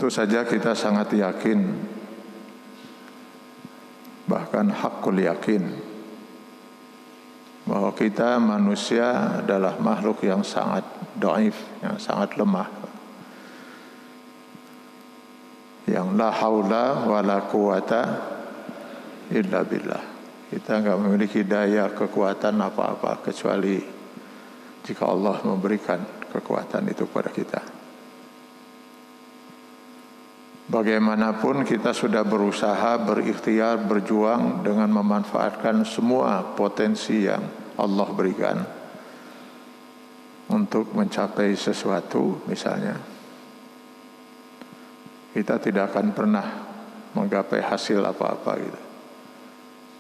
Tentu saja kita sangat yakin, bahkan hakul yakin, bahwa kita manusia adalah makhluk yang sangat dhaif, yang sangat lemah, yang la haula wa la quwata illa billah. Kita enggak memiliki daya kekuatan apa-apa kecuali jika Allah memberikan kekuatan itu kepada kita. Bagaimanapun kita sudah berusaha, berikhtiar, berjuang dengan memanfaatkan semua potensi yang Allah berikan untuk mencapai sesuatu, misalnya, kita tidak akan pernah menggapai hasil apa-apa gitu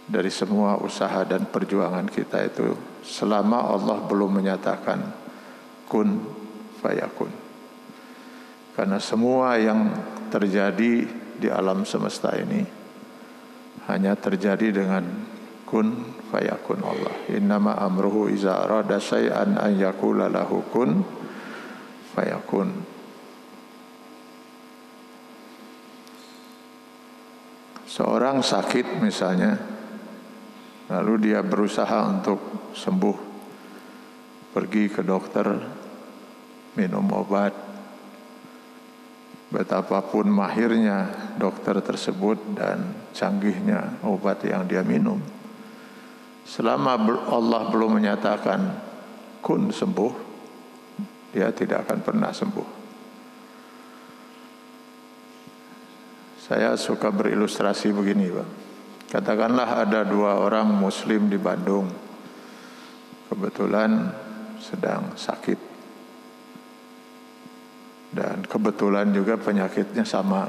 dari semua usaha dan perjuangan kita itu, selama Allah belum menyatakan kun fayakun. Karena semua yang terjadi di alam semesta ini hanya terjadi dengan kun fayakun Allah. Innama amruhu iza arada syai'an an yaqula lahu kun fayakun. Seorang sakit misalnya, lalu dia berusaha untuk sembuh, pergi ke dokter, minum obat. Betapapun mahirnya dokter tersebut dan canggihnya obat yang dia minum, selama Allah belum menyatakan kun sembuh, dia tidak akan pernah sembuh. Saya suka berilustrasi begini, Bang. Katakanlah ada 2 orang muslim di Bandung, kebetulan sedang sakit, dan kebetulan juga penyakitnya sama.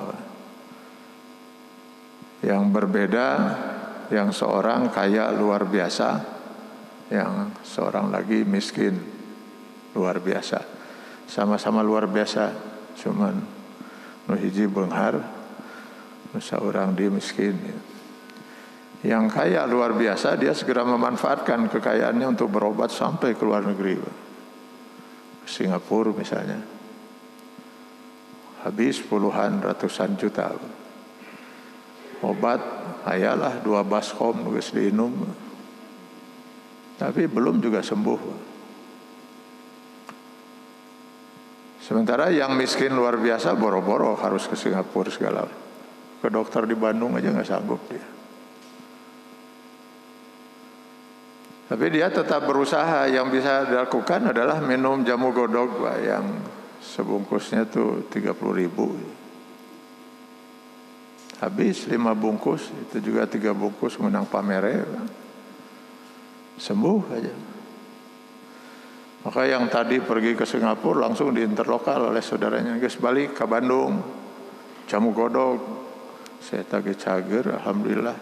Yang berbeda, yang seorang kaya luar biasa, yang seorang lagi miskin luar biasa. Sama-sama luar biasa, cuman nu hiji beunghar, nu saurang dia miskin. Yang kaya luar biasa, dia segera memanfaatkan kekayaannya untuk berobat sampai ke luar negeri, ke Singapura misalnya. Habis puluhan ratusan juta. Obat ayalah 2 baskom geus diinum, tapi belum juga sembuh. Sementara yang miskin luar biasa boro-boro harus ke Singapura segala. Ke dokter di Bandung aja nggak sanggup dia. Tapi dia tetap berusaha. Yang bisa dilakukan adalah minum jamu godog, Pak, yang sebungkusnya tuh 30.000. Habis 5 bungkus, itu juga 3 bungkus menang pamere, sembuh aja. Maka yang tadi pergi ke Singapura langsung diinterlokal oleh saudaranya, guys balik ke Bandung, jamu godog. Saya tagih cager, alhamdulillah.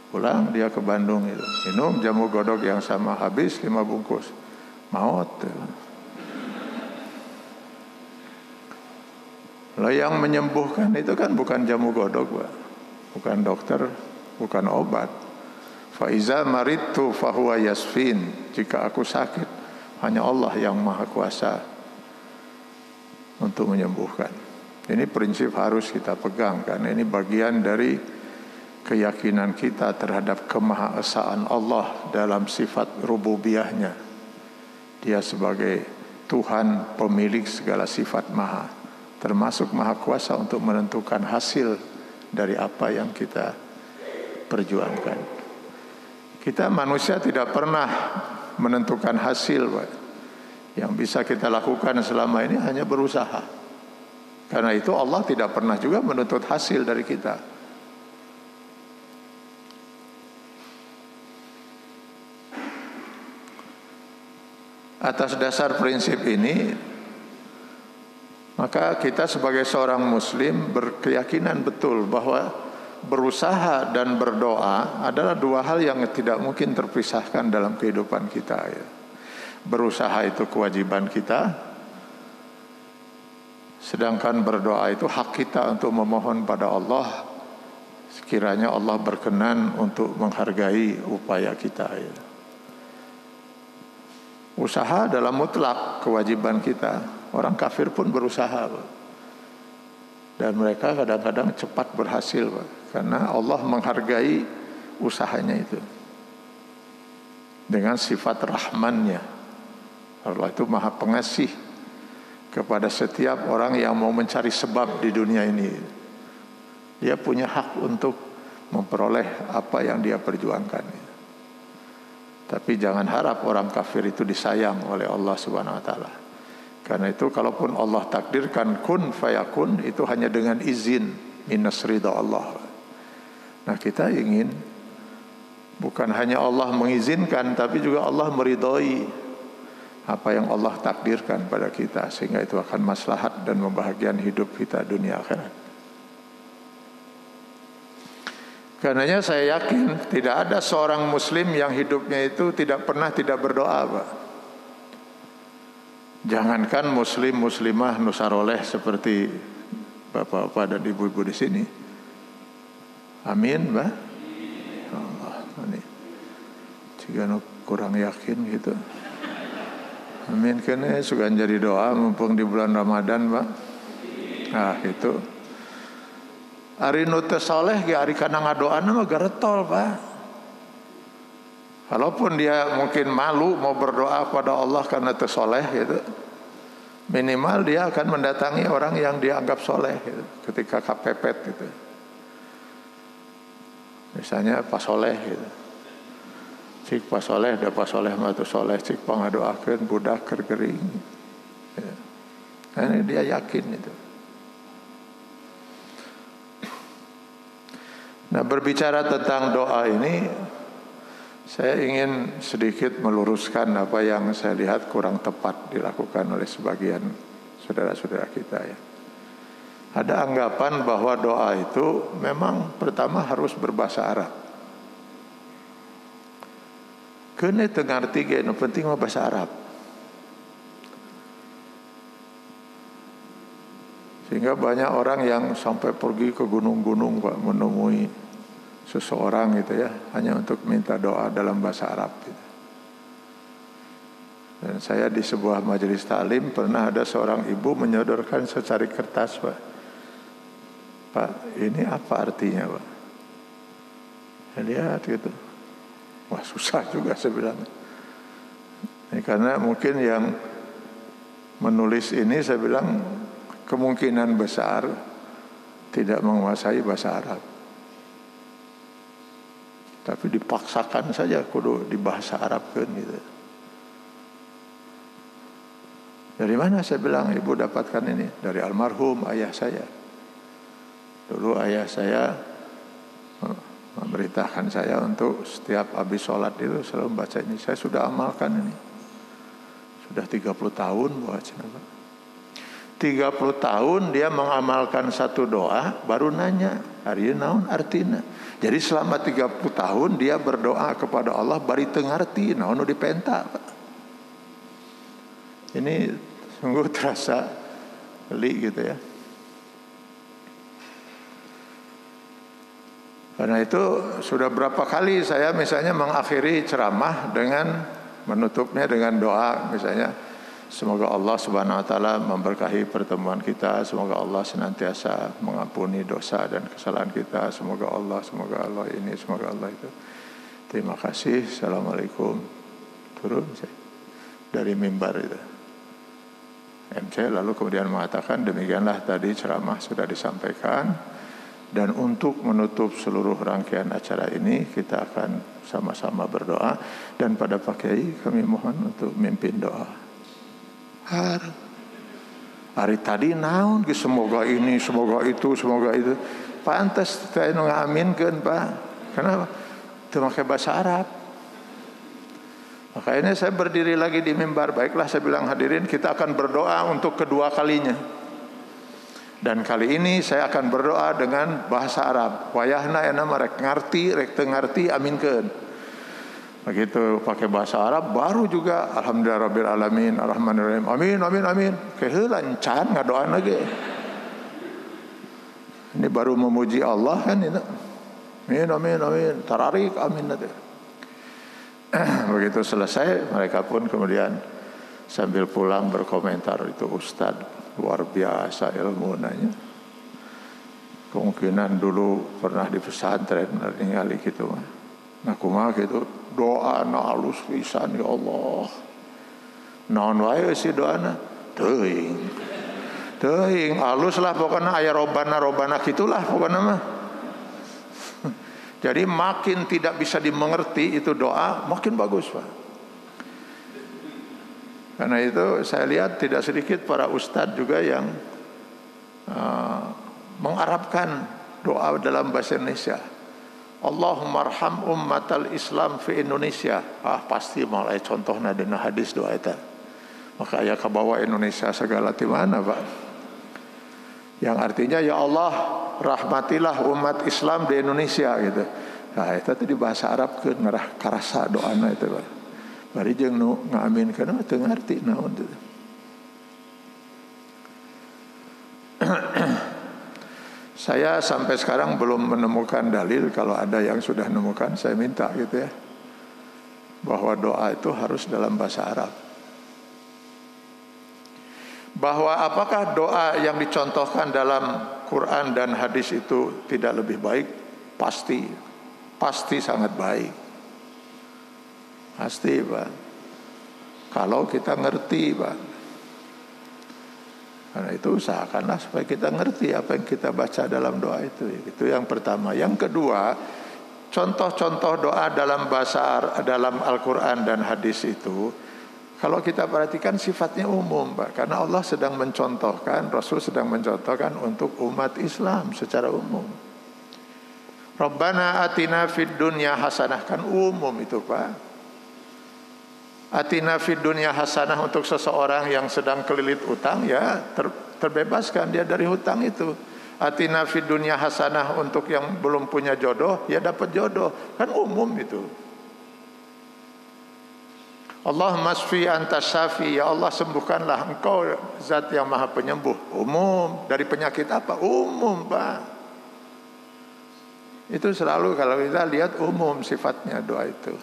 Pulang dia ke Bandung itu, minum jamu godog yang sama, habis 5 bungkus, maut. Lah yang menyembuhkan itu kan bukan jamu godog, Pak. Bukan dokter, bukan obat. Fa iza maridtu fa huwa yasfin. Jika aku sakit, hanya Allah yang maha kuasa untuk menyembuhkan. Ini prinsip harus kita pegang, karena ini bagian dari keyakinan kita terhadap kemahaesaan Allah dalam sifat rububiyahnya. Dia sebagai Tuhan pemilik segala sifat maha, termasuk maha kuasa untuk menentukan hasil dari apa yang kita perjuangkan. Kita manusia tidak pernah menentukan hasil, Pak. Yang bisa kita lakukan selama ini hanya berusaha. Karena itu Allah tidak pernah juga menuntut hasil dari kita. Atas dasar prinsip ini, maka kita sebagai seorang muslim berkeyakinan betul bahwa berusaha dan berdoa adalah 2 hal yang tidak mungkin terpisahkan dalam kehidupan kita, ya. Berusaha itu kewajiban kita, sedangkan berdoa itu hak kita untuk memohon pada Allah sekiranya Allah berkenan untuk menghargai upaya kita, ya. Usaha dalam mutlak kewajiban kita. Orang kafir pun berusaha. Dan mereka kadang-kadang cepat berhasil, Pak, karena Allah menghargai usahanya itu dengan sifat rahmannya. Allah itu maha pengasih kepada setiap orang yang mau mencari sebab di dunia ini. Dia punya hak untuk memperoleh apa yang dia perjuangkan. Tapi jangan harap orang kafir itu disayang oleh Allah Subhanahu wa taala. Karena itu kalaupun Allah takdirkan kun fayakun, itu hanya dengan izin minas ridha Allah. Nah, kita ingin bukan hanya Allah mengizinkan, tapi juga Allah meridhai apa yang Allah takdirkan pada kita, sehingga itu akan maslahat dan membahagiakan hidup kita dunia akhirat. Karenanya saya yakin tidak ada seorang muslim yang hidupnya itu tidak pernah tidak berdoa, Pak. Jangankan muslim muslimah nusaroleh seperti bapak-bapak dan ibu-ibu di sini. Amin, Pak. Allah, ini jika kurang yakin gitu. Amin, kene suka jadi doa mumpung di bulan Ramadan, Pak. Nah, itu. Ari nu teu saleh ge ari kana ngadoana mah garetol, Pak. Walaupun dia mungkin malu mau berdoa pada Allah karena teu saleh gitu. Minimal dia akan mendatangi orang yang dia anggap saleh gitu, ketika kapepet gitu. Misalnya Pak Soleh gitu. Cik Pak Soleh, da Pak Soleh mah teu saleh, cik pangadoakeun budak keur gering. Ya. Nah, dia yakin itu. Nah, berbicara tentang doa ini, saya ingin sedikit meluruskan apa yang saya lihat kurang tepat dilakukan oleh sebagian saudara-saudara kita ya. Ada anggapan bahwa doa itu memang pertama harus berbahasa Arab. Kene teu ngarti ge, nu penting mah bahasa Arab. Sehingga banyak orang yang sampai pergi ke gunung-gunung, Pak, menemui seseorang gitu ya, hanya untuk minta doa dalam bahasa Arab gitu. Dan saya di sebuah majelis taklim pernah ada seorang ibu menyodorkan secari kertas, Pak. Pak, ini apa artinya, Pak? Saya lihat gitu. Wah, susah juga saya bilang. Ini karena mungkin yang menulis ini saya bilang kemungkinan besar tidak menguasai bahasa Arab. Tapi dipaksakan saja kudu di bahasa Arab kan gitu. Dari mana saya bilang ibu dapatkan ini? Dari almarhum ayah saya. Dulu ayah saya memberitakan saya untuk setiap habis sholat itu selalu membaca ini. Saya sudah amalkan ini. Sudah 30 tahun baca. 30 tahun dia mengamalkan satu doa, baru nanya, hari naon artina. Jadi selama 30 tahun dia berdoa kepada Allah bari teu ngarti naon nu dipenta. Ini sungguh terasa geli gitu ya. Karena itu sudah berapa kali saya misalnya mengakhiri ceramah dengan menutupnya dengan doa, misalnya semoga Allah Subhanahu wa taala memberkahi pertemuan kita, semoga Allah senantiasa mengampuni dosa dan kesalahan kita, semoga Allah ini, semoga Allah itu. Terima kasih. Assalamualaikum. Turun saya dari mimbar itu. MC lalu kemudian mengatakan demikianlah tadi ceramah sudah disampaikan. Dan untuk menutup seluruh rangkaian acara ini kita akan sama-sama berdoa. Dan pada Pak Kiai kami mohon untuk mimpin doa. Hari tadi naon semoga ini, semoga itu, semoga itu. Pantas saya ngaminkeun, Pak. Kenapa? Itu pakai bahasa Arab. Makanya saya berdiri lagi di mimbar. Baiklah saya bilang hadirin, kita akan berdoa untuk kedua kalinya. Dan kali ini saya akan berdoa dengan bahasa Arab. Wayahna enak rek ngarti, rek teu ngarti aminkeun. Begitu pakai bahasa Arab baru juga alhamdulillahirabbil alamin arrahmanirrahim. Amin amin amin. Keheula encan ngadoan lagi. Ini baru memuji Allah kan itu. Amin amin amin. Tararik amin nanti. Begitu selesai mereka pun kemudian sambil pulang berkomentar, itu Ustadz luar biasa ilmu nanya. kemungkinan dulu pernah di pesantren ningali gitu. Nah kumaha gitu doa na alus pisan ya Allah. Naon wae si doana teuing. Teuing alus lah pokoknya aya robana gitulah pokoknya mah. Jadi makin tidak bisa dimengerti itu doa, makin bagus Pak. Karena itu saya lihat tidak sedikit para ustadz juga yang mengarabkan doa dalam bahasa Indonesia. Allahumma arham ummatal Islam fi Indonesia. Pasti mulai contohnya dina hadis doa itu. Maka aya kabawa Indonesia segala di mana Pak? Yang artinya ya Allah rahmatilah umat Islam di Indonesia gitu. Nah itu di bahasa Arab ke ngerah karasa doana itu Pak. Bari jeung nu ngaaminkeun teu ngarti naon teh. Saya sampai sekarang belum menemukan dalil. Kalau ada yang sudah menemukan saya minta gitu ya, bahwa doa itu harus dalam bahasa Arab. Bahwa apakah doa yang dicontohkan dalam Quran dan hadis itu tidak lebih baik? Pasti sangat baik. Pasti Pak. Kalau kita ngerti Pak. Karena itu usahakanlah supaya kita ngerti apa yang kita baca dalam doa itu. Itu yang pertama. Yang kedua, contoh-contoh doa dalam dalam Al-Quran dan hadis itu, kalau kita perhatikan sifatnya umum Pak. Karena Allah sedang mencontohkan, Rasul sedang mencontohkan untuk umat Islam secara umum. Rabbana atina fid dunya hasanah, kan umum itu Pak. Atina fid dunya hasanah untuk seseorang yang sedang kelilit utang, ya terbebaskan dia dari hutang itu. Atina fid dunya hasanah untuk yang belum punya jodoh, ya dapat jodoh, kan umum itu. Allahumma shfi anta syafi, ya Allah sembuhkanlah engkau zat yang maha penyembuh. Umum. Dari penyakit apa? Umum Pak. Itu selalu kalau kita lihat umum sifatnya doa itu.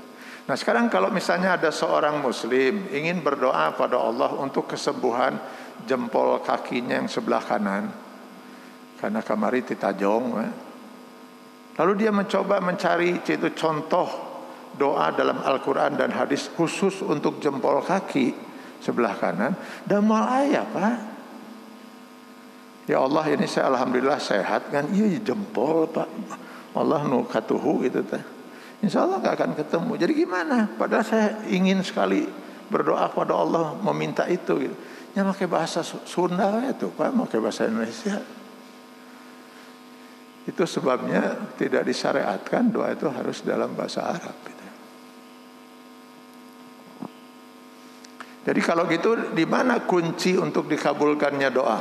Nah sekarang kalau misalnya ada seorang muslim ingin berdoa pada Allah untuk kesembuhan jempol kakinya yang sebelah kanan, karena kamari titajong, lalu dia mencoba mencari itu contoh doa dalam Al-Quran dan hadis khusus untuk jempol kaki sebelah kanan, dan malah ya Pak, ya Allah ini saya alhamdulillah sehat kan, iya jempol Pak, Allah nu katuhu gitu teh, insya Allah gak akan ketemu. Jadi gimana? Padahal saya ingin sekali berdoa pada Allah meminta itu gitu. Ya pakai bahasa Sunda itu Pak, pakai bahasa Indonesia. Itu sebabnya tidak disyariatkan doa itu harus dalam bahasa Arab gitu. Jadi kalau gitu di mana kunci untuk dikabulkannya doa?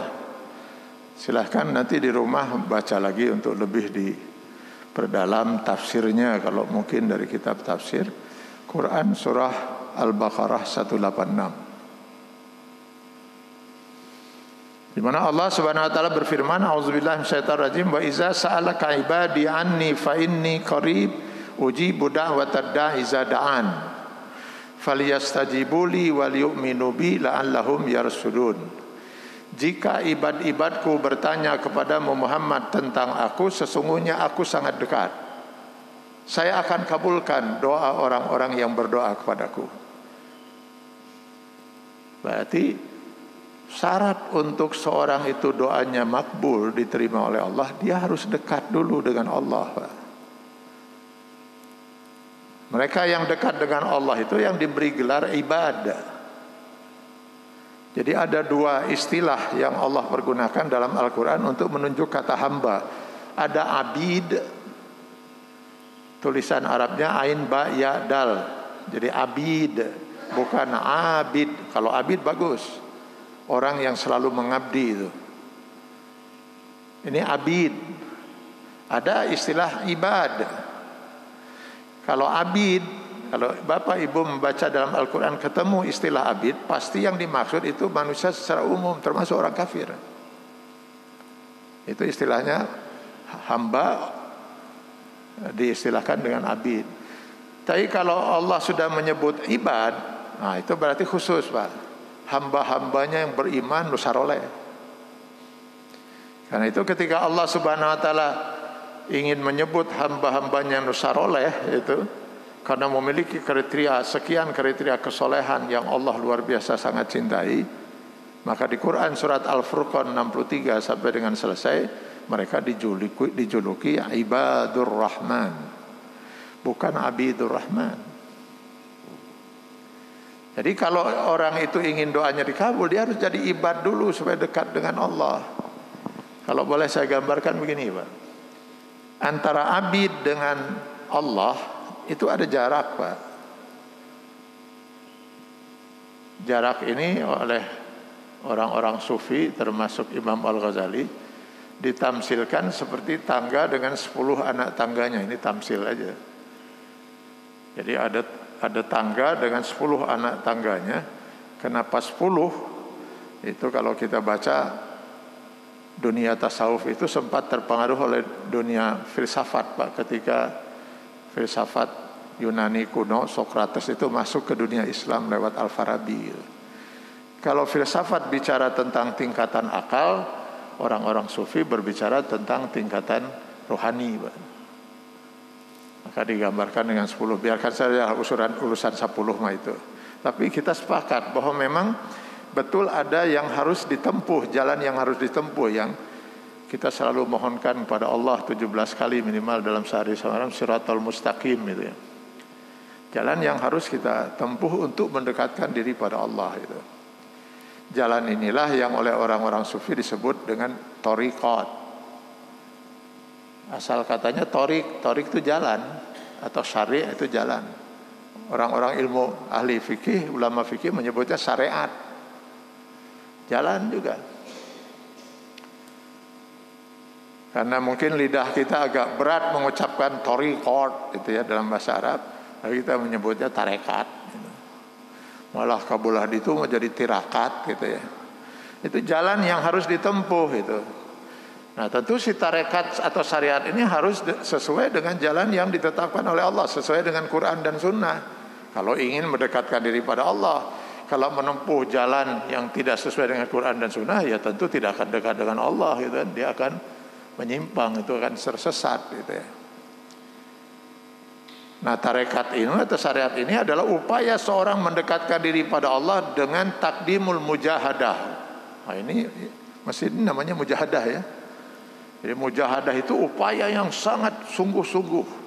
Silahkan nanti di rumah baca lagi untuk lebih diperdalam tafsirnya, kalau mungkin dari kitab tafsir Quran surah Al-Baqarah 186. Di mana Allah Subhanahu wa taala berfirman, auzubillahi minasyaitonir rajim, wa iza sa'alaka ibadi anni fa inni qarib ujibu da'watad da'i iza da'an falyastajibuli wal yu'minu bi la'allahum yarsudun. Jika ibad-ibadku bertanya kepadamu Muhammad tentang aku, sesungguhnya aku sangat dekat. Saya akan kabulkan doa orang-orang yang berdoa kepadaku. Berarti syarat untuk seorang itu doanya makbul, diterima oleh Allah, dia harus dekat dulu dengan Allah. Mereka yang dekat dengan Allah itu yang diberi gelar ibadah. Jadi ada dua istilah yang Allah pergunakan dalam Al-Quran untuk menunjuk kata hamba. Ada abid, tulisan Arabnya ain ba ya dal. Jadi abid, bukan abid. Kalau abid bagus, orang yang selalu mengabdi itu. Ini abid. Ada istilah ibad. Kalau abid, kalau Bapak Ibu membaca dalam Al-Quran ketemu istilah abid, pasti yang dimaksud itu manusia secara umum, termasuk orang kafir. Itu istilahnya hamba diistilahkan dengan abid. Tapi kalau Allah sudah menyebut ibad, nah itu berarti khusus Pak. Hamba-hambanya yang beriman nusaroleh. Karena itu ketika Allah Subhanahu wa taala ingin menyebut hamba-hambanya nusaroleh itu karena memiliki kriteria sekian kriteria kesolehan yang Allah luar biasa sangat cintai, maka di Quran surat Al-Furqan 63 sampai dengan selesai mereka dijuluki ibadur rahman, bukan abidur rahman. Jadi kalau orang itu ingin doanya dikabul, dia harus jadi ibad dulu supaya dekat dengan Allah. Kalau boleh saya gambarkan begini, Pak. Antara abid dengan Allah itu ada jarak, Pak. Jarak ini oleh orang-orang sufi termasuk Imam Al-Ghazali ditamsilkan seperti tangga dengan 10 anak tangganya. Ini tamsil aja. Jadi ada tangga dengan 10 anak tangganya. Kenapa 10? Itu kalau kita baca dunia tasawuf itu sempat terpengaruh oleh dunia filsafat, Pak, ketika filsafat Yunani kuno Sokrates itu masuk ke dunia Islam lewat Al-Farabi. Kalau filsafat bicara tentang tingkatan akal, orang-orang sufi berbicara tentang tingkatan rohani, Pak. Maka digambarkan dengan 10. Biarkan saja urusan 10 mah itu. Tapi kita sepakat bahwa memang betul ada yang harus ditempuh, jalan yang harus ditempuh, yang kita selalu mohonkan kepada Allah 17 kali minimal dalam sehari semalam, siratal mustaqim itu ya. Jalan yang harus kita tempuh untuk mendekatkan diri pada Allah itu. Jalan inilah yang oleh orang-orang sufi disebut dengan thariqat. Asal katanya thariq itu jalan, atau syari' itu jalan. Orang-orang ilmu ahli fikih, ulama fikih menyebutnya syariat. Jalan juga. Karena mungkin lidah kita agak berat mengucapkan thariqat itu ya dalam bahasa Arab, lalu kita menyebutnya tarekat gitu. Malah kabulah itu menjadi tirakat gitu ya. Itu jalan yang harus ditempuh itu. Nah, tentu si tarekat atau syariat ini harus sesuai dengan jalan yang ditetapkan oleh Allah, sesuai dengan Quran dan Sunnah. Kalau ingin mendekatkan diri pada Allah. Kalau menempuh jalan yang tidak sesuai dengan Quran dan Sunnah, ya tentu tidak akan dekat dengan Allah gitu kan. Dia akan menyimpang, itu akan tersesat gitu ya. Nah, tarekat ini atau syariat ini adalah upaya seorang mendekatkan diri pada Allah dengan takdimul mujahadah. Nah, ini masih namanya mujahadah ya. Jadi mujahadah itu upaya yang sangat sungguh-sungguh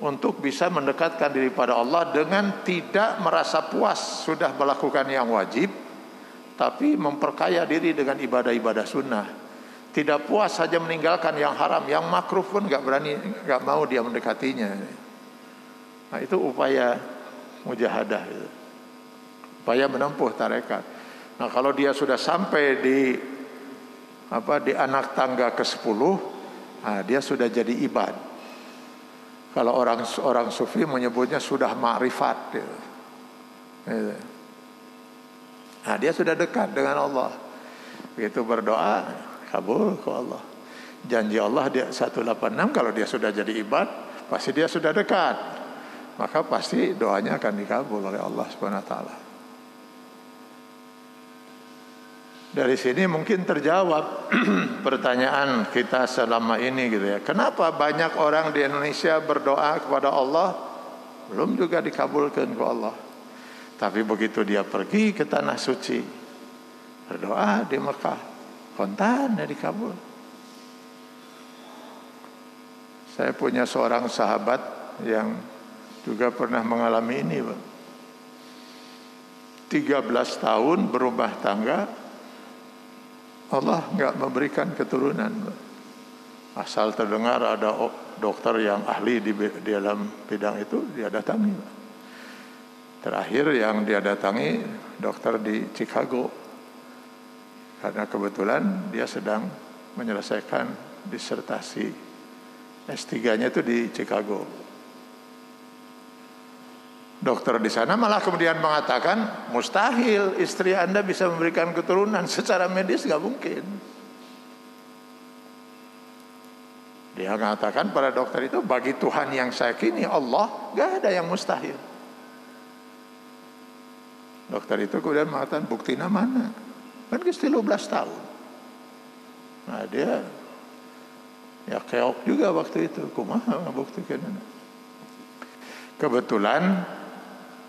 untuk bisa mendekatkan diri pada Allah dengan tidak merasa puas sudah melakukan yang wajib, tapi memperkaya diri dengan ibadah-ibadah sunnah. Tidak puas saja meninggalkan yang haram, yang makruh pun nggak mau dia mendekatinya. Nah, itu upaya mujahadah itu. Upaya menempuh tarekat. Nah, kalau dia sudah sampai di anak tangga ke-10, nah, dia sudah jadi ibad. Kalau orang sufi menyebutnya sudah ma'rifat gitu. Nah, dia sudah dekat dengan Allah. Begitu berdoa, kabul ke Allah. Janji Allah dia 186, kalau dia sudah jadi ibad, pasti dia sudah dekat. Maka pasti doanya akan dikabul oleh Allah Subhanahu wa taala. Dari sini mungkin terjawab pertanyaan kita selama ini gitu ya. Kenapa banyak orang di Indonesia berdoa kepada Allah belum juga dikabulkan ke Allah. Tapi begitu dia pergi ke tanah suci, berdoa di Mekah, kontan ya dikabul. Saya punya seorang sahabat yang juga pernah mengalami ini, Pak. 13 tahun berumah tangga, Allah enggak memberikan keturunan. Asal terdengar ada dokter yang ahli di dalam bidang itu, dia datangi. Terakhir yang dia datangi dokter di Chicago. Karena kebetulan dia sedang menyelesaikan disertasi S3-nya itu di Chicago. Dokter di sana malah kemudian mengatakan mustahil istri Anda bisa memberikan keturunan, secara medis gak mungkin. Dia mengatakan pada dokter itu, bagi Tuhan yang saya yakini Allah, gak ada yang mustahil. Dokter itu kemudian mengatakan, buktinya mana? Kan 13 tahun. Nah dia ya keok juga waktu itu, kumaha ngabuktikan. Kebetulan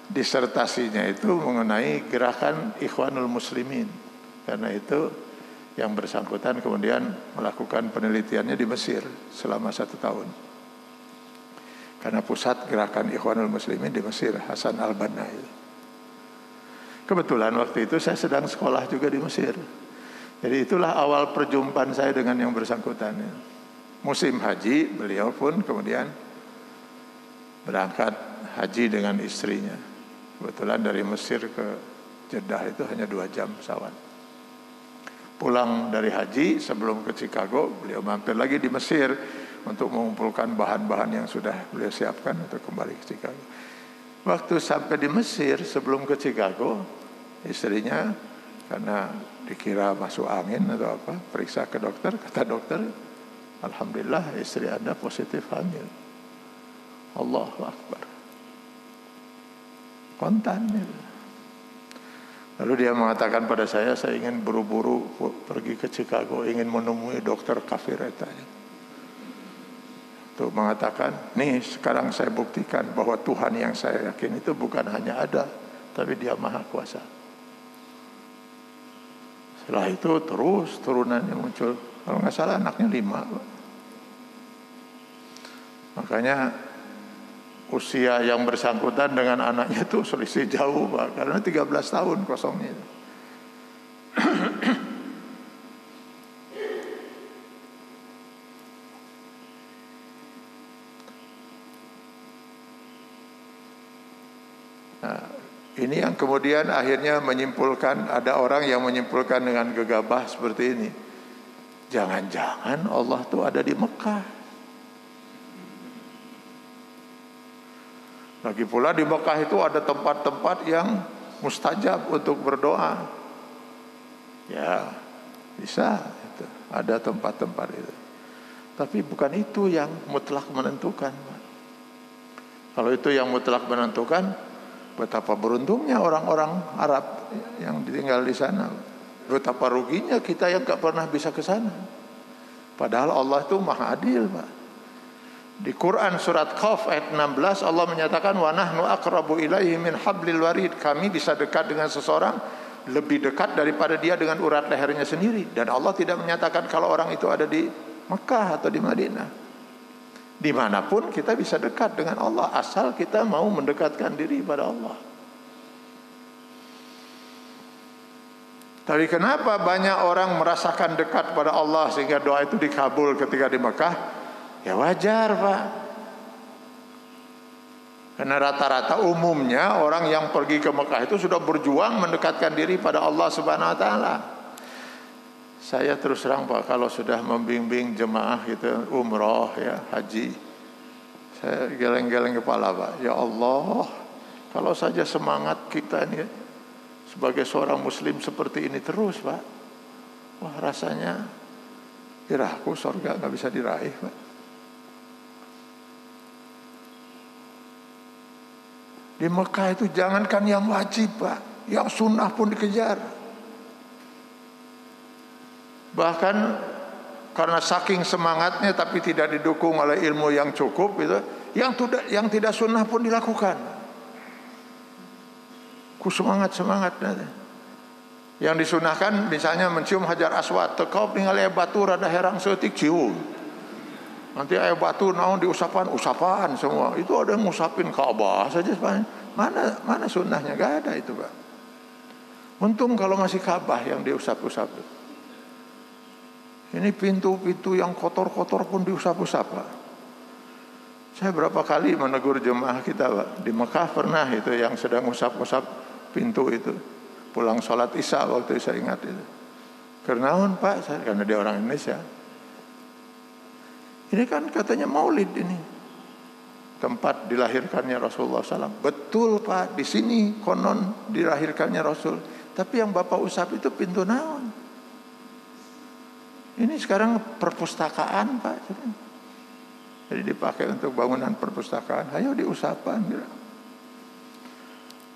disertasinya itu mengenai gerakan Ikhwanul Muslimin. Karena itu yang bersangkutan kemudian melakukan penelitiannya di Mesir selama 1 tahun. Karena pusat gerakan Ikhwanul Muslimin di Mesir, Hasan al-Banna itu. Kebetulan waktu itu saya sedang sekolah juga di Mesir. Jadi itulah awal perjumpaan saya dengan yang bersangkutan. Musim haji, beliau pun kemudian berangkat haji dengan istrinya. Kebetulan dari Mesir ke Jeddah itu hanya 2 jam pesawat. Pulang dari haji sebelum ke Chicago, beliau mampir lagi di Mesir untuk mengumpulkan bahan-bahan yang sudah beliau siapkan untuk kembali ke Chicago. Waktu sampai di Mesir sebelum ke Chicago, istrinya karena dikira masuk angin atau apa, periksa ke dokter, kata dokter, alhamdulillah istri Anda positif hamil. Allahu Akbar. Kontan gitu. Lalu dia mengatakan pada saya ingin buru-buru pergi ke Chicago, ingin menemui dokter kafir etanya. Untuk mengatakan, nih sekarang saya buktikan bahwa Tuhan yang saya yakin itu bukan hanya ada, tapi Dia Maha Kuasa. Setelah itu terus turunannya muncul. Kalau nggak salah anaknya 5. Makanya usia yang bersangkutan dengan anaknya itu selisih jauh, Pak, karena 13 tahun kosongnya. Nah, ini yang kemudian akhirnya menyimpulkan, ada orang yang menyimpulkan dengan gegabah seperti ini. Jangan-jangan Allah tuh ada di Mekah. Lagi pula di Mekah itu ada tempat-tempat yang mustajab untuk berdoa. Ya, bisa itu. Ada tempat-tempat itu. Tapi bukan itu yang mutlak menentukan. Kalau itu yang mutlak menentukan, betapa beruntungnya orang-orang Arab yang tinggal di sana. Betapa ruginya kita yang gak pernah bisa ke sana. Padahal Allah itu Maha Adil, Pak. Di Quran surat Qaf ayat 16 Allah menyatakan wa nahnu aqrabu ilaihi min hablil warid. Kami bisa dekat dengan seseorang lebih dekat daripada dia dengan urat lehernya sendiri. Dan Allah tidak menyatakan kalau orang itu ada di Mekah atau di Madinah. Dimanapun kita bisa dekat dengan Allah, asal kita mau mendekatkan diri pada Allah. Tapi kenapa banyak orang merasakan dekat pada Allah sehingga doa itu dikabul ketika di Mekah? Ya wajar, Pak. Karena rata-rata umumnya orang yang pergi ke Mekah itu sudah berjuang mendekatkan diri pada Allah Subhanahu wa taala. Saya terus terang, Pak, kalau sudah membimbing jemaah gitu umroh ya, haji, saya geleng-geleng kepala, Pak. Ya Allah, kalau saja semangat kita ini sebagai seorang muslim seperti ini terus, Pak. Wah, rasanya irahku surga enggak bisa diraih, Pak. Di Mekah itu jangankan yang wajib, Pak, yang sunnah pun dikejar. Bahkan karena saking semangatnya tapi tidak didukung oleh ilmu yang cukup itu, yang tidak sunnah pun dilakukan. Ku semangat. Yang disunahkan misalnya mencium Hajar Aswad, tekau ningali batu rada herang seutik cium. Nanti air batu naon diusapan semua. Itu ada yang ngusapin Ka'bah saja. Mana sunnahnya? Gak ada itu, Pak. Untung kalau masih Ka'bah yang diusap-usap. Ini pintu-pintu yang kotor-kotor pun diusap-usap, Pak. Saya berapa kali menegur jemaah kita, Pak. Di Mekah pernah itu yang sedang usap-usap pintu itu. Pulang sholat Isya waktu saya ingat itu. Kenaon, Pak? Karena dia orang Indonesia. Ini kan katanya maulid ini, tempat dilahirkannya Rasulullah SAW. Betul, Pak, di sini konon dilahirkannya Rasul. Tapi yang Bapak usap itu pintu naon? Ini sekarang perpustakaan, Pak. Jadi dipakai untuk bangunan perpustakaan. Ayo diusapan.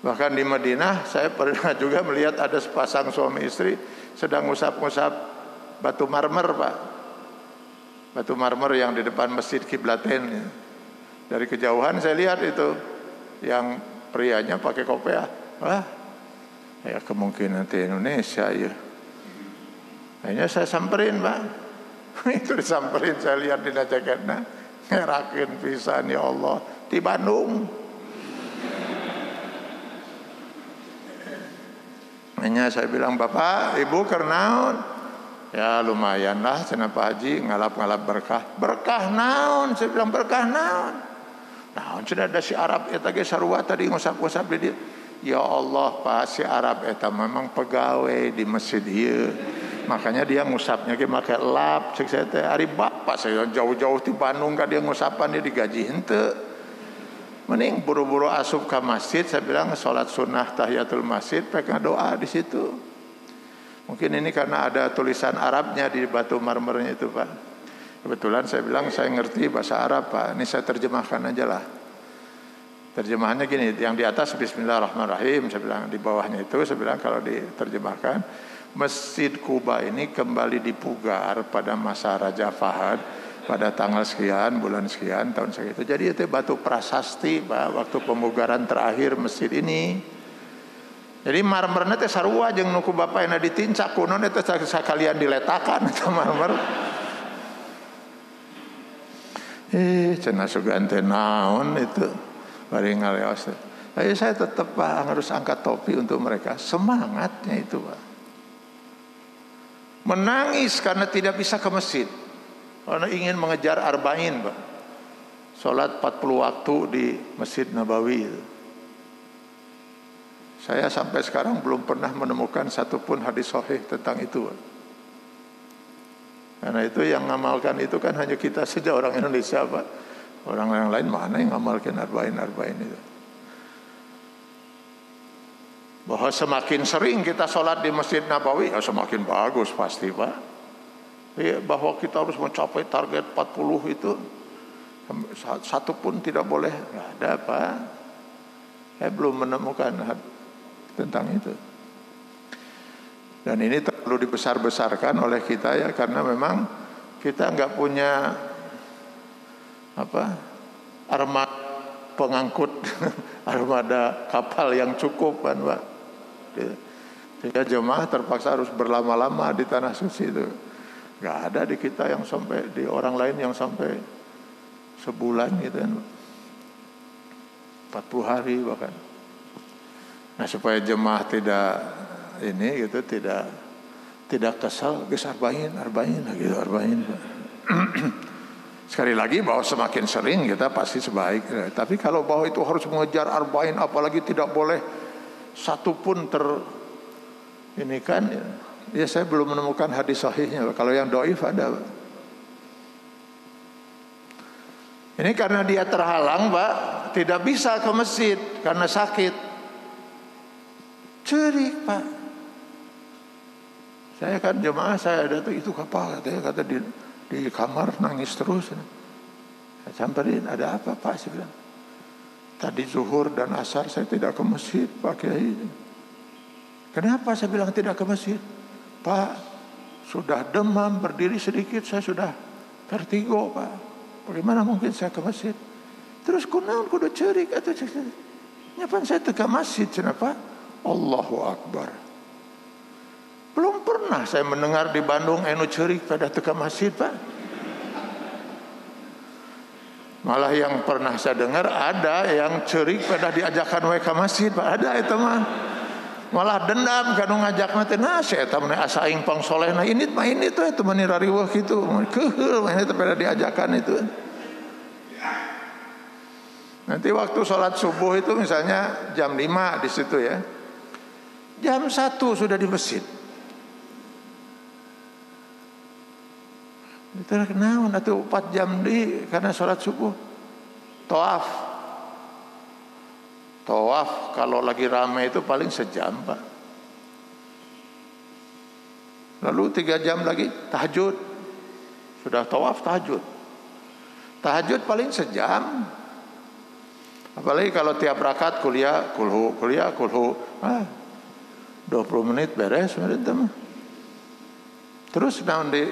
Bahkan di Madinah saya pernah juga melihat ada sepasang suami istri sedang usap-usap batu marmer Pak. Batu marmer yang di depan Masjid Kiblatain. Dari kejauhan saya lihat itu, yang prianya pakai kopiah. Wah, ya kemungkinan di Indonesia ya. Akhirnya saya samperin Pak. Itu disamperin, saya lihat di jaketnya, ngerakin pisan ya Allah di Bandung. Akhirnya saya bilang, Bapak, Ibu kernaun? Ya lumayan lah, cenah Pak Haji ngalap-ngalap berkah. Berkah naon? Saya bilang berkah naon? Naon sudah ada si Arab eta ge sarua tadi ngusap-ngusap di dia. Ya Allah Pak, si Arab eta memang pegawai di masjid ieu. Makanya dia ngusapnya ge make lap. Cek saya teh ari bapak saya jauh-jauh di Bandung ka dia ngusapan dia digaji henteu. Mending buru-buru asup ke masjid, saya bilang sholat sunnah tahiyatul masjid, mereka doa di situ. Mungkin ini karena ada tulisan Arabnya di batu marmernya itu Pak. Kebetulan saya bilang saya ngerti bahasa Arab Pak, ini saya terjemahkan aja lah. Terjemahannya gini, yang di atas Bismillahirrahmanirrahim, saya bilang di bawahnya itu, saya bilang kalau diterjemahkan, Masjid Kuba ini kembali dipugar pada masa Raja Fahad. Pada tanggal sekian, bulan sekian, tahun segitu. Jadi itu batu prasasti Pak, waktu pemugaran terakhir masjid ini. Jadi marmernya teh sarua jeung nuku bapakna ditincak kunon eta sakalian diletakan eta marmer. Cenah sugan teh naon itu. Bari ngaleos. Tapi saya tetap Pak harus angkat topi untuk mereka. Semangatnya itu Pak. Menangis karena tidak bisa ke masjid. Karena ingin mengejar arba'in Pak. Sholat 40 waktu di Masjid Nabawi. Saya sampai sekarang belum pernah menemukan satupun hadis sahih tentang itu Pak. Karena itu yang ngamalkan itu kan hanya kita saja orang Indonesia Pak. Orang yang lain mana yang ngamalkan arba'in itu. Bahwa semakin sering kita sholat di Masjid Nabawi, ya semakin bagus pasti Pak. Ya, bahwa kita harus mencapai target 40 itu satu pun tidak boleh, nggak ada Pak. Saya belum menemukan tentang itu. Dan ini perlu dibesar-besarkan oleh kita ya, karena memang kita nggak punya armada pengangkut armada kapal yang cukup kan Pak. Sehingga jemaah terpaksa harus berlama-lama di tanah suci itu. Nggak ada di kita yang sampai, di orang lain yang sampai sebulan gitu kan, 40 hari bahkan. Nah supaya jemaah tidak ini gitu, tidak kesal, geus arba'in gitu, arba'in. Sekali lagi bahwa semakin sering kita pasti sebaik. Tapi kalau bahwa itu harus mengejar arba'in, apalagi tidak boleh satu pun ini kan. Ya saya belum menemukan hadis sahihnya. Kalau yang dhaif ada. Ini karena dia terhalang Pak, tidak bisa ke masjid karena sakit. Cerik Pak. Saya kan jemaah saya ada tuh, itu apa katanya, kata di kamar nangis terus. Saya samperin, ada apa Pak? Saya bilang, tadi zuhur dan asar saya tidak ke masjid Pak Kiai. Kenapa saya bilang tidak ke masjid? Pak, sudah demam, berdiri sedikit saya sudah vertigo Pak. Bagaimana mungkin saya ke masjid? Terus kunaon kudu cerik atau nyapan saya ke masjid kenapa? Allahu Akbar. Belum pernah saya mendengar di Bandung enu cerik pada ke masjid Pak. Malah yang pernah saya dengar ada yang cerik pada diajakan ke masjid Pak. Ada itu mah. Malah dendam kanu ngajakna teh nah saya eta mah asa aing pang solehna ini mah ini tuh eta mah rariweuh kitu keheul mah eta pada diajakan itu. Nanti waktu sholat subuh itu misalnya jam 5 di situ ya. Jam 1 sudah di masjid. Itu naon atuh 4 jam di karena sholat subuh. Tawaf kalau lagi ramai itu paling sejam Pak. Lalu 3 jam lagi tahajud. Sudah tawaf tahajud. Tahajud paling sejam. Apalagi kalau tiap rakaat kuliah kulhu. 20 menit beres. Terus naon di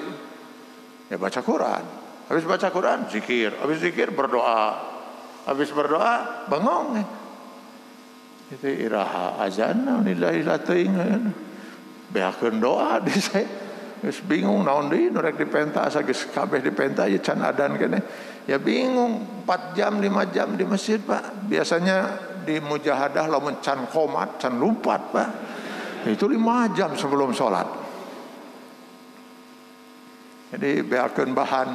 ya baca Quran. Habis baca Quran zikir, habis zikir berdoa. Habis berdoa bengong. Itu iraha azan naon lillahi teuing. Beakeun doa di saya. Geus bingung naon deui nu rek dipenta asa geus kabeh dipenta ya can adan keneh. Ya bingung 4 jam 5 jam di masjid, Pak. Biasanya di mujahadah lamun can qomat, can lumpat, Pak. Itu 5 jam sebelum sholat. Jadi beakeun bahan.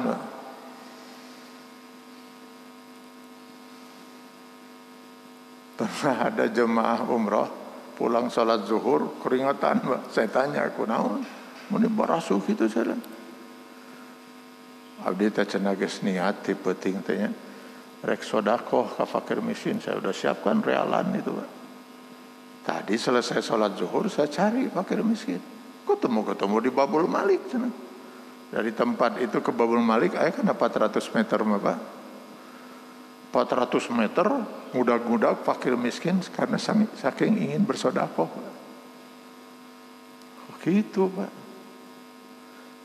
Pernah ada jemaah umrah pulang sholat zuhur keringatan, Pak. Saya tanya aku naon? Mun barasuh kitu salah. Abdi teh cenah geus niat ti peuting teh nya. Rek sedekah ka fakir miskin, saya udah siapkan realan itu, Pak. Tadi selesai sholat zuhur saya cari fakir miskin. Ketemu di Babul Malik cenah. Dari tempat itu ke Babul Malik aya kan 400 meter mah, Pak. 400 meter ngudag-ngudag fakir miskin karena saking ingin bersedekah. Begitu, Pak.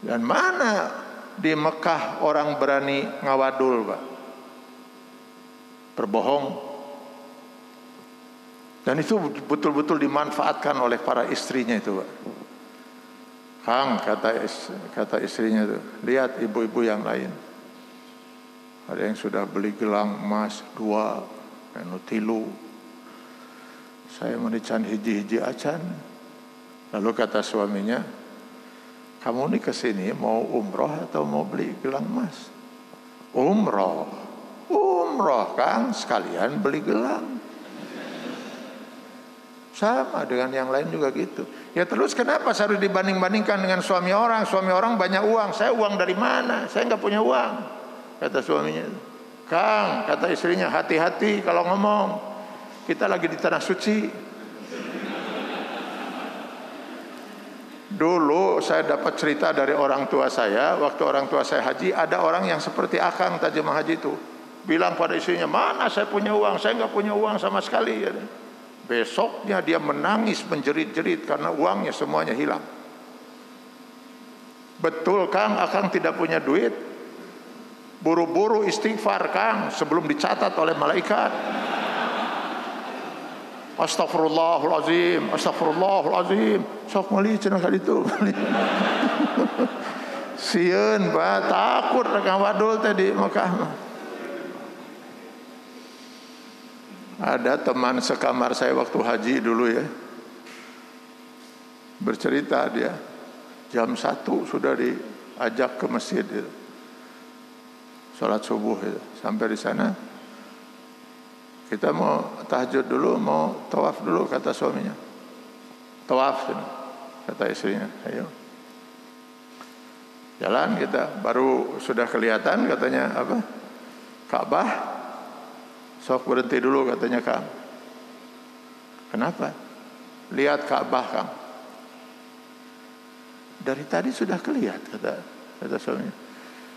Dan mana di Mekah orang berani ngawadul, Pak? Berbohong. Dan itu betul-betul dimanfaatkan oleh para istrinya itu, Pak. Kang, kata istrinya itu, lihat ibu-ibu yang lain. Ada yang sudah beli gelang emas 2, anu 3. Saya menican hiji-hiji acan. Lalu kata suaminya, kamu nih kesini mau umroh atau mau beli gelang emas? Umroh, Kang, sekalian beli gelang. Sama dengan yang lain juga gitu. Ya terus kenapa harus dibanding-bandingkan dengan suami orang? Suami orang banyak uang, saya uang dari mana? Saya nggak punya uang. Kata suaminya, Kang, kata istrinya, hati-hati kalau ngomong. Kita lagi di tanah suci. Dulu saya dapat cerita dari orang tua saya, waktu orang tua saya haji, ada orang yang seperti akang jemaah haji itu, bilang pada istrinya, mana saya punya uang, saya nggak punya uang sama sekali. Besoknya dia menangis menjerit-jerit karena uangnya semuanya hilang. Betul, Kang, akang tidak punya duit. Buru-buru istighfar, Kang, sebelum dicatat oleh malaikat. Astagfirullahalazim, astagfirullahalazim. Sok meuli cenah ka ditu. Sieun, Pak, takut rek ngawadul teh di Mekah. Ada teman sekamar saya waktu haji dulu ya. Bercerita dia, jam 1 sudah diajak ke masjid itu. Salat subuh itu. Sampai di sana kita mau tahajud dulu, mau tawaf dulu, kata suaminya. Tawaf, kata istrinya. Ayo. Jalan kita, baru sudah kelihatan katanya apa? Ka'bah. Sok berhenti dulu katanya, Kang. Kenapa? Lihat Ka'bah, Kang. Dari tadi sudah kelihatan, kata suaminya.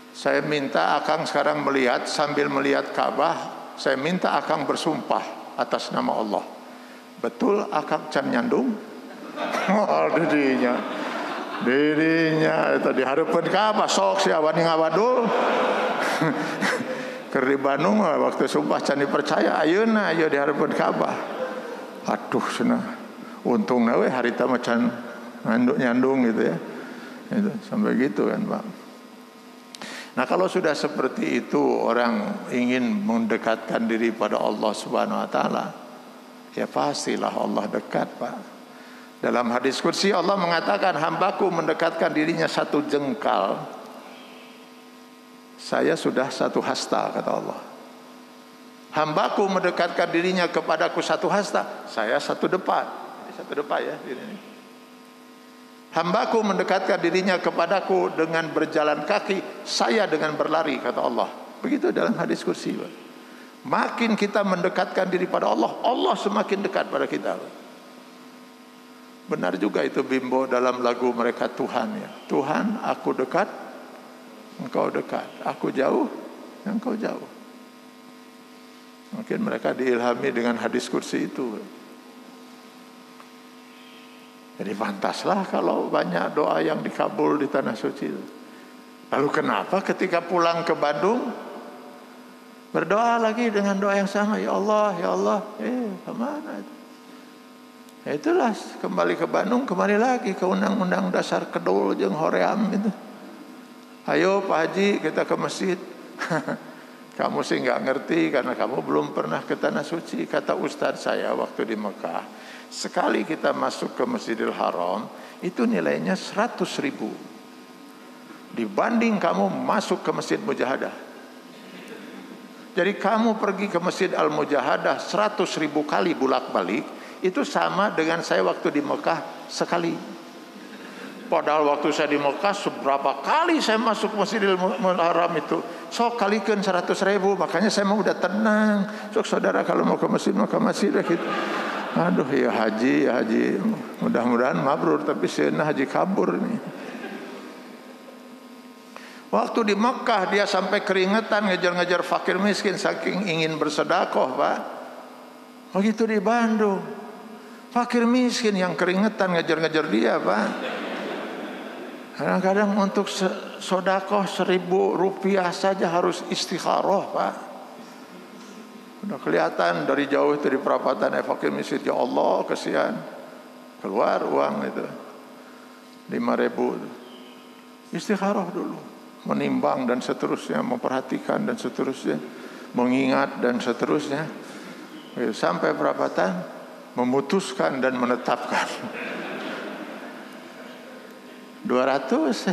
Saya minta akang sekarang melihat, sambil melihat Ka'bah, saya minta akang bersumpah atas nama Allah. Betul akang can nyandung? Oh, dirinya itu dihareupeun Ka'bah sok si awani ngawadul. Keur di Bandung waktu sumpah can dipercaya, ayeuna aya dihareupeun Ka'bah. Aduh cenah. Untungna we harita mah can nyandung gitu ya. Itu sampai gitu kan, Pak. Nah, kalau sudah seperti itu orang ingin mendekatkan diri pada Allah Subhanahu wa taala, ya pastilah Allah dekat, Pak. Dalam hadis kursi Allah mengatakan, hambaku mendekatkan dirinya 1 jengkal, saya sudah 1 hasta, kata Allah. Hambaku mendekatkan dirinya kepadaku 1 hasta, saya 1 depan. Ini 1 depan ya, ini. Hambaku mendekatkan dirinya kepadaku dengan berjalan kaki, saya dengan berlari, kata Allah. Begitu dalam hadis kursi, Pak. Makin kita mendekatkan diri pada Allah, Allah semakin dekat pada kita, Pak. Benar juga itu Bimbo dalam lagu mereka, Tuhan ya. Tuhan, aku dekat, engkau dekat. Aku jauh, engkau jauh. Mungkin mereka diilhami dengan hadis kursi itu, Pak. Jadi pantaslah kalau banyak doa yang dikabul di tanah suci itu. Lalu kenapa ketika pulang ke Bandung berdoa lagi dengan doa yang sama, ya Allah, kemana itu? Ya itulah, kembali ke Bandung, kembali lagi ke Undang-Undang Dasar Kedul jeung Hoream itu. Ayo Pak Haji, kita ke masjid. Kamu sih nggak ngerti karena kamu belum pernah ke tanah suci. Kata Ustadz saya waktu di Mekah, sekali kita masuk ke Masjidil Haram itu nilainya 100.000 dibanding kamu masuk ke Masjid Mujahadah. Jadi kamu pergi ke Masjid Al-Mujahadah 100.000 kali bolak-balik, itu sama dengan saya waktu di Mekah sekali. Padahal waktu saya di Mekah seberapa kali saya masuk Masjidil Haram itu, sok kalikan 100.000, makanya saya mau udah tenang. Sok saudara kalau mau ke masjid gitu. Aduh ya haji, mudah-mudahan mabrur, tapi sebenarnya haji kabur nih. Waktu di Mekah dia sampai keringetan ngejar-ngejar fakir miskin saking ingin bersedekah, Pak. Begitu di Bandung, fakir miskin yang keringetan ngejar-ngejar dia, Pak. Kadang-kadang untuk sedekah 1.000 rupiah saja harus istikharah, Pak. Udah kelihatan dari jauh itu di perapatan fakir miskin, ya Allah kesian, keluar uang itu 5.000, istikharah dulu, menimbang dan seterusnya, memperhatikan dan seterusnya, mengingat dan seterusnya, sampai perapatan memutuskan dan menetapkan 200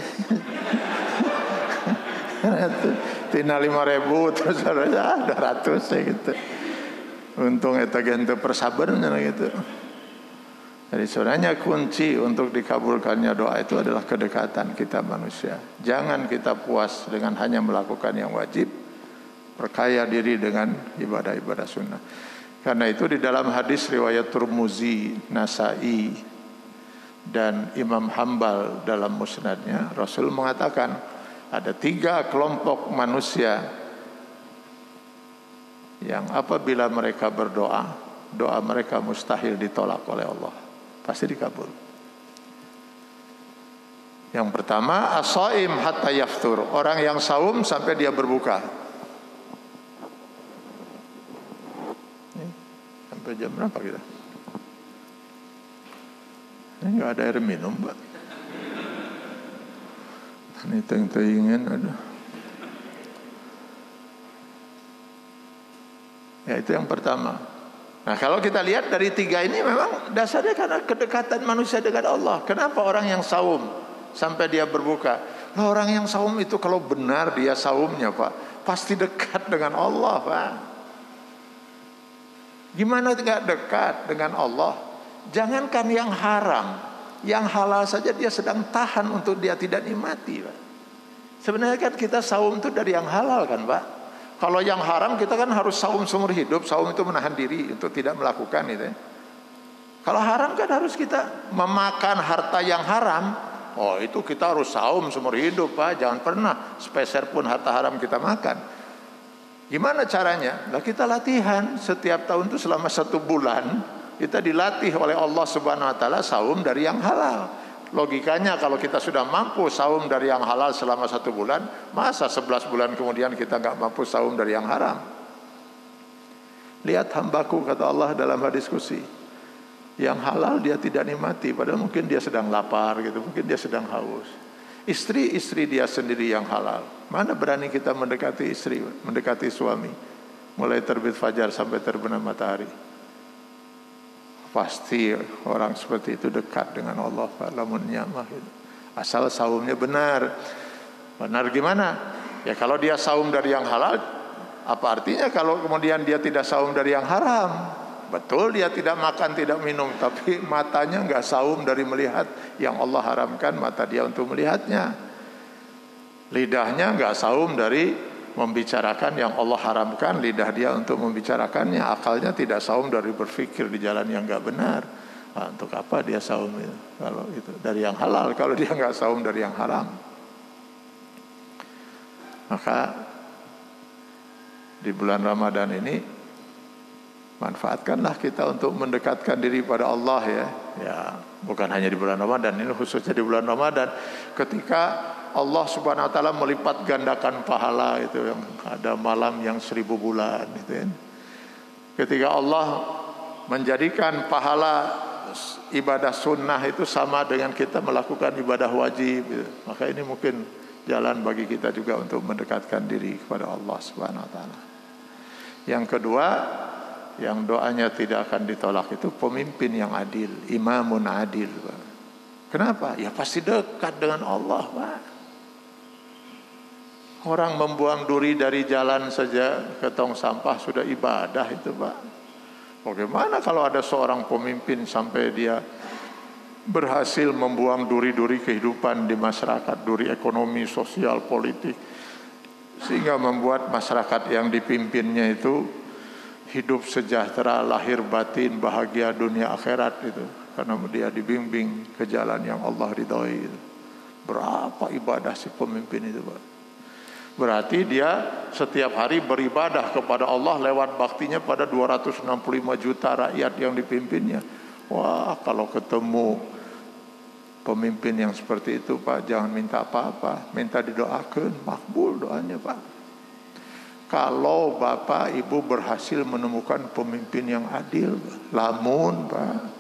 tina 5.000 terus ada 200 gitu. Untung eta gente persabarnya gitu. Jadi sebenarnya kunci untuk dikabulkannya doa itu adalah kedekatan kita manusia. Jangan kita puas dengan hanya melakukan yang wajib, perkaya diri dengan ibadah-ibadah sunnah. Karena itu di dalam hadis riwayat Tirmizi, Nasa'i dan Imam Hambal dalam musnadnya, Rasul mengatakan ada 3 kelompok manusia yang apabila mereka berdoa, doa mereka mustahil ditolak oleh Allah, pasti dikabul. Yang pertama, as-shaim hatta yaftur, orang yang saum sampai dia berbuka. Sampai jam berapa kita? Ini nggak ada air minum, Pak. Ini teng-tengan ada. Ya itu yang pertama. Nah kalau kita lihat dari 3 ini memang dasarnya karena kedekatan manusia dengan Allah. Kenapa orang yang saum sampai dia berbuka? Nah, orang yang saum itu kalau benar dia saumnya, Pak, pasti dekat dengan Allah, Pak. Gimana nggak dekat dengan Allah? Jangankan yang haram, yang halal saja dia sedang tahan untuk dia tidak nikmati, Pak. Sebenarnya kan kita saum itu dari yang halal kan, Pak. Kalau yang haram kita kan harus saum seumur hidup. Saum itu menahan diri untuk tidak melakukan itu. Kalau haram kan harus kita memakan harta yang haram. Oh itu kita harus saum seumur hidup, Pak. Jangan pernah sepeser pun harta haram kita makan. Gimana caranya? Nah kita latihan setiap tahun itu selama 1 bulan. Kita dilatih oleh Allah Subhanahu wa taala saum dari yang halal. Logikanya kalau kita sudah mampu saum dari yang halal selama 1 bulan, masa 11 bulan kemudian kita nggak mampu saum dari yang haram? Lihat hambaku, kata Allah dalam hadis qudsi, yang halal dia tidak nikmati, padahal mungkin dia sedang lapar gitu, mungkin dia sedang haus. Istri dia sendiri yang halal, mana berani kita mendekati istri, mendekati suami, mulai terbit fajar sampai terbenam matahari. Pasti orang seperti itu dekat dengan Allah, lamun nyamah gitu. Asal saumnya benar. Benar gimana? Ya kalau dia saum dari yang halal, apa artinya kalau kemudian dia tidak saum dari yang haram? Betul dia tidak makan, tidak minum, tapi matanya enggak saum dari melihat yang Allah haramkan mata dia untuk melihatnya. Lidahnya enggak saum dari membicarakan yang Allah haramkan, lidah dia untuk membicarakannya. Akalnya tidak saum dari berpikir di jalan yang enggak benar. Nah, untuk apa dia saum itu? Kalau itu dari yang halal, kalau dia enggak saum dari yang haram. Maka di bulan Ramadan ini Manfaatkanlah kita untuk mendekatkan diri pada Allah ya. Ya, bukan hanya di bulan Ramadan, ini khususnya di bulan Ramadan ketika Allah Subhanahu wa taala melipat gandakan pahala itu, yang ada malam yang 1000 bulan gitu kan. Ketika Allah menjadikan pahala ibadah sunnah itu sama dengan kita melakukan ibadah wajib gitu. Maka ini mungkin jalan bagi kita juga untuk mendekatkan diri kepada Allah Subhanahu wa taala. Yang kedua, yang doanya tidak akan ditolak itu pemimpin yang adil, imamun adil, Pak. Kenapa? Ya pasti dekat dengan Allah, Pak. Orang membuang duri dari jalan saja ke tong sampah sudah ibadah itu, Pak. Bagaimana kalau ada seorang pemimpin sampai dia berhasil membuang duri-duri kehidupan di masyarakat, duri ekonomi, sosial, politik, sehingga membuat masyarakat yang dipimpinnya itu hidup sejahtera, lahir batin, bahagia dunia akhirat itu, karena dia dibimbing ke jalan yang Allah ridhoi itu. Berapa ibadah si pemimpin itu, Pak? Berarti dia setiap hari beribadah kepada Allah lewat baktinya pada 265 juta rakyat yang dipimpinnya. Wah, kalau ketemu pemimpin yang seperti itu, Pak, jangan minta apa-apa, minta didoakan, makbul doanya, Pak. Kalau Bapak Ibu berhasil menemukan pemimpin yang adil, lamun, Pak.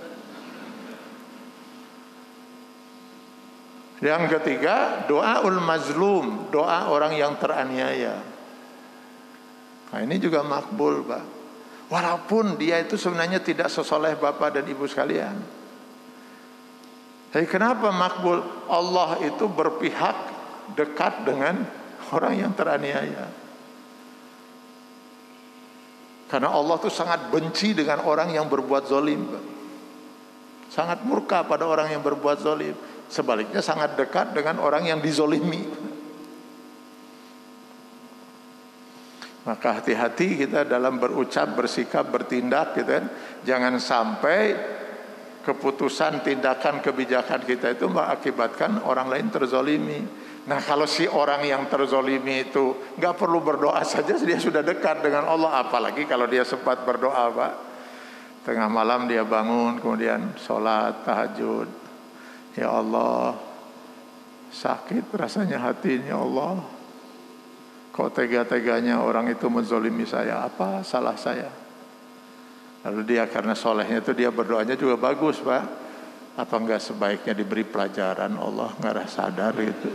Yang ketiga, doaul mazlum, doa orang yang teraniaya. Nah, ini juga makbul, Pak. Walaupun dia itu sebenarnya tidak sesoleh Bapak dan Ibu sekalian. Tapi kenapa makbul? Allah itu berpihak dekat dengan orang yang teraniaya. Karena Allah itu sangat benci dengan orang yang berbuat zalim, sangat murka pada orang yang berbuat zalim. Sebaliknya sangat dekat dengan orang yang dizolimi. Maka hati-hati kita dalam berucap, bersikap, bertindak gitu kan. Jangan sampai keputusan, tindakan, kebijakan kita itu mengakibatkan orang lain terzolimi. Nah, kalau si orang yang terzolimi itu gak perlu berdoa saja, dia sudah dekat dengan Allah. Apalagi kalau dia sempat berdoa, Pak. Tengah malam dia bangun, kemudian sholat, tahajud. Ya Allah, sakit rasanya hati ini, ya Allah. Kok tega-teganya orang itu menzolimi saya? Apa salah saya? Lalu dia karena solehnya itu dia berdoanya juga bagus, Pak. Apa enggak sebaiknya diberi pelajaran? Allah nggak sadar itu.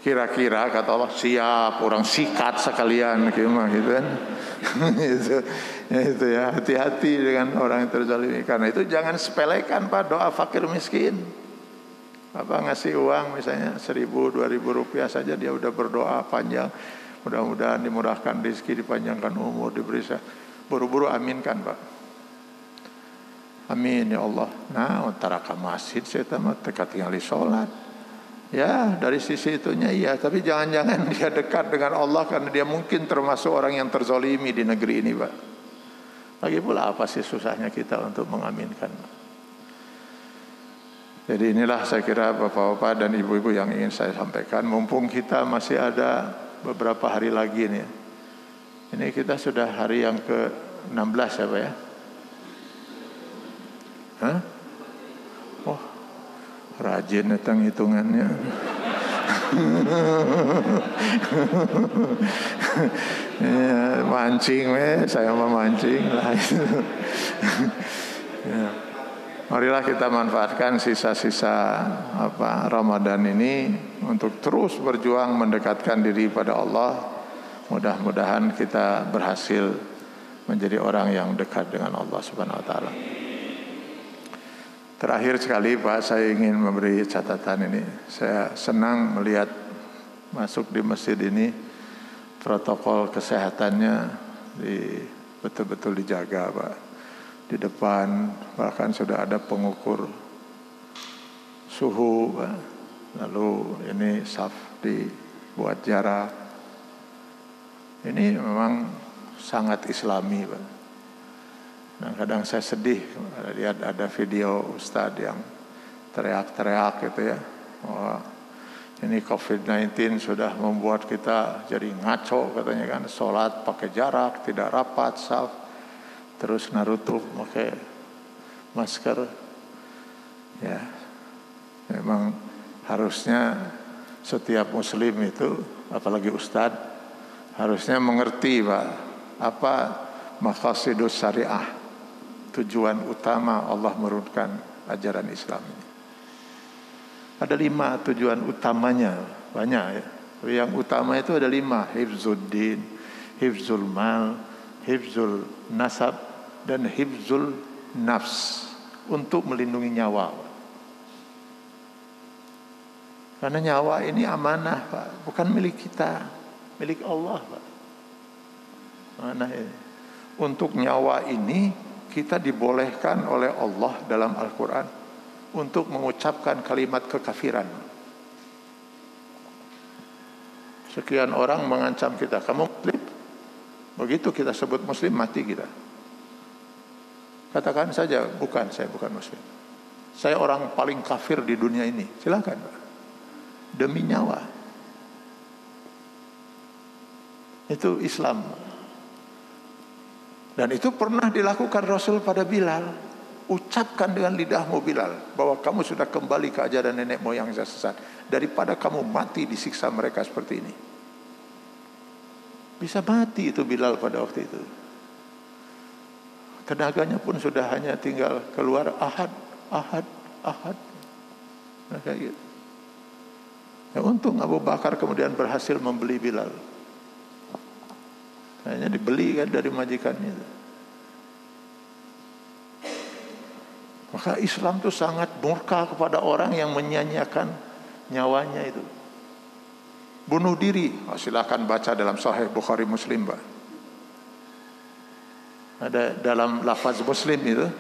Kira-kira kata Allah, siap, orang sikat sekalian gitu kan. itu ya, hati-hati dengan orang yang terzalimi. Karena itu jangan sepelekan, Pak, doa fakir miskin. Apa ngasih uang misalnya 1.000-2.000 rupiah saja dia udah berdoa panjang, mudah-mudahan dimurahkan rezeki, dipanjangkan umur, diberi. Buru-buru aminkan, Pak. Amin ya Allah. Nah, antara ke masjid saya teka tinggal di sholat. Ya, dari sisi itunya iya, tapi jangan-jangan dia dekat dengan Allah karena dia mungkin termasuk orang yang terzolimi di negeri ini, Pak. Lagi pula apa sih susahnya kita untuk mengaminkan? Jadi inilah saya kira Bapak-bapak dan Ibu-ibu yang ingin saya sampaikan. Mumpung kita masih ada beberapa hari lagi nih. Ini kita sudah hari yang ke-16 ya, Pak ya? Hah? Oh, rajin datang hitungannya. Ya, mancing, saya mau mancing lah itu. Ya. Marilah kita manfaatkan sisa-sisa Ramadan ini untuk terus berjuang mendekatkan diri pada Allah. Mudah-mudahan kita berhasil menjadi orang yang dekat dengan Allah Subhanahu wa taala. Terakhir sekali, Pak, saya ingin memberi catatan ini. Saya senang melihat masuk di masjid ini protokol kesehatannya betul-betul dijaga, Pak. Di depan bahkan sudah ada pengukur suhu, Pak. Lalu ini saf dibuat jarak. Ini memang sangat islami, Pak. Nah, kadang saya sedih lihat ada video ustadz yang teriak-teriak gitu ya. Wah, Ini COVID-19 sudah membuat kita jadi ngaco katanya kan, sholat pakai jarak, tidak rapat, saf, terus narutup pakai masker. Ya, memang harusnya setiap muslim itu, apalagi ustadz, harusnya mengerti Pak, apa maqasidus syariah, tujuan utama Allah menurunkan ajaran Islam ini. Ada 5 tujuan utamanya, banyak ya. Yang utama itu ada 5, hifzuddin, hifzul mal, hifzul nasab, dan hifzul nafs, untuk melindungi nyawa. Karena nyawa ini amanah Pak, bukan milik kita, milik Allah Pak. Amanah ini. Untuk nyawa ini kita dibolehkan oleh Allah dalam Al-Quran untuk mengucapkan kalimat kekafiran. Sekian orang mengancam kita, kamu muslim, begitu kita sebut muslim, mati kita. Katakan saja, saya bukan muslim, saya orang paling kafir di dunia ini, silakan Pak, demi nyawa. Itu Islam. Dan itu pernah dilakukan Rasul pada Bilal. Ucapkan dengan lidahmu Bilal bahwa kamu sudah kembali ke ajaran nenek moyang yang sesat, daripada kamu mati disiksa mereka seperti ini. Bisa mati itu Bilal pada waktu itu. Tenaganya pun sudah hanya tinggal keluar ahad. Nah, kayak gitu. Ya, untung Abu Bakar kemudian berhasil membeli Bilal. Kayaknya dibeli kan dari majikannya itu. Maka Islam itu sangat murka kepada orang yang menyanyiakan nyawanya itu. Bunuh diri, silakan baca dalam Sahih Bukhari Muslim Pak. Ada dalam lafaz Muslim itu,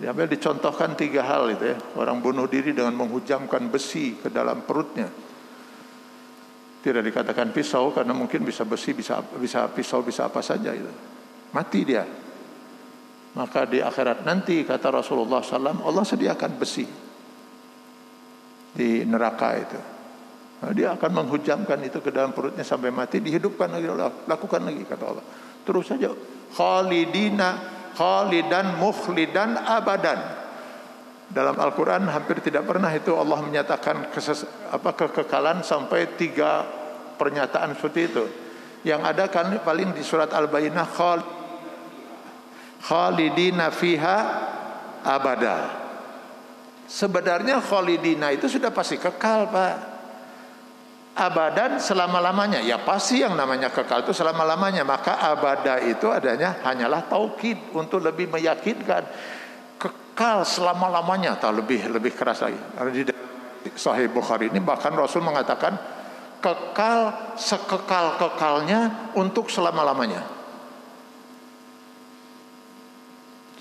diambil dicontohkan 3 hal itu ya. Orang bunuh diri dengan menghujamkan besi ke dalam perutnya. Tidak dikatakan pisau karena mungkin bisa besi, bisa pisau, bisa apa saja itu. Mati dia. Maka di akhirat nanti, kata Rasulullah SAW, Allah sediakan besi di neraka itu. Nah, dia akan menghujamkan itu ke dalam perutnya sampai mati, dihidupkan lagi Allah, lakukan lagi kata Allah. Terus saja, khalidan mukhlidan abadan. Dalam Al-Quran hampir tidak pernah itu Allah menyatakan kekekalan sampai 3 pernyataan seperti itu. Yang ada kan paling di surat Al-Bayyinah, khalidina fiha abada. Sebenarnya khalidina itu sudah pasti kekal Pak. Abadan selama-lamanya, ya pasti yang namanya kekal itu selama-lamanya. Maka abada itu adanya hanyalah taukid untuk lebih meyakinkan kekal selama-lamanya, atau lebih keras lagi. Di Sahih Bukhari ini bahkan Rasul mengatakan kekal sekekal-kekalnya untuk selama-lamanya.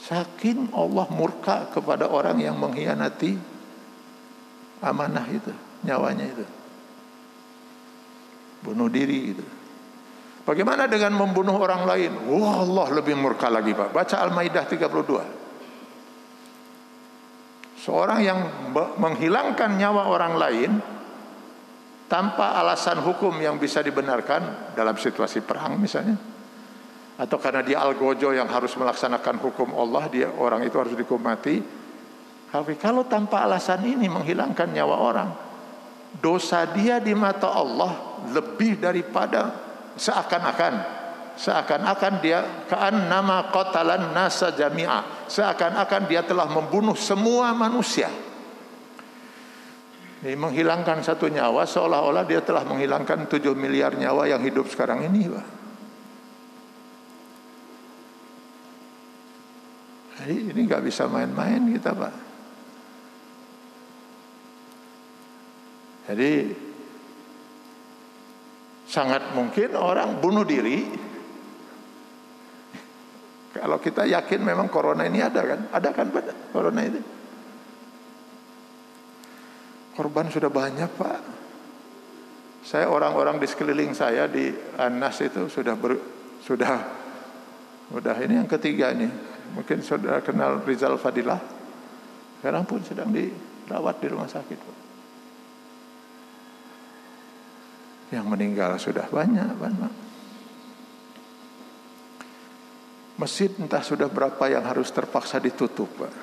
Saking Allah murka kepada orang yang mengkhianati amanah itu, nyawanya itu. Bunuh diri itu. Bagaimana dengan membunuh orang lain? Wah, Allah lebih murka lagi Pak. Baca Al-Maidah 32. Seorang yang menghilangkan nyawa orang lain tanpa alasan hukum yang bisa dibenarkan dalam situasi perang misalnya, atau karena dia algojo yang harus melaksanakan hukum Allah, dia orang itu harus dihukum mati. Tapi kalau tanpa alasan ini menghilangkan nyawa orang, dosa dia di mata Allah lebih daripada seakan-akan dia ka'annama qatalan nasa jami'a, seakan-akan dia telah membunuh semua manusia. Jadi menghilangkan 1 nyawa seolah-olah dia telah menghilangkan 7 miliar nyawa yang hidup sekarang ini Pak. Jadi ini nggak bisa main-main kita Pak. Jadi sangat mungkin orang bunuh diri. Kalau kita yakin memang corona ini ada kan pada corona itu. Korban sudah banyak Pak. Saya orang-orang di sekeliling saya di Anas itu sudah ini yang ketiga nih. Mungkin saudara kenal Rizal Fadilah. Sekarang pun sedang dirawat di rumah sakit Pak. Yang meninggal sudah banyak. Masjid entah sudah berapa yang harus terpaksa ditutup, Pak.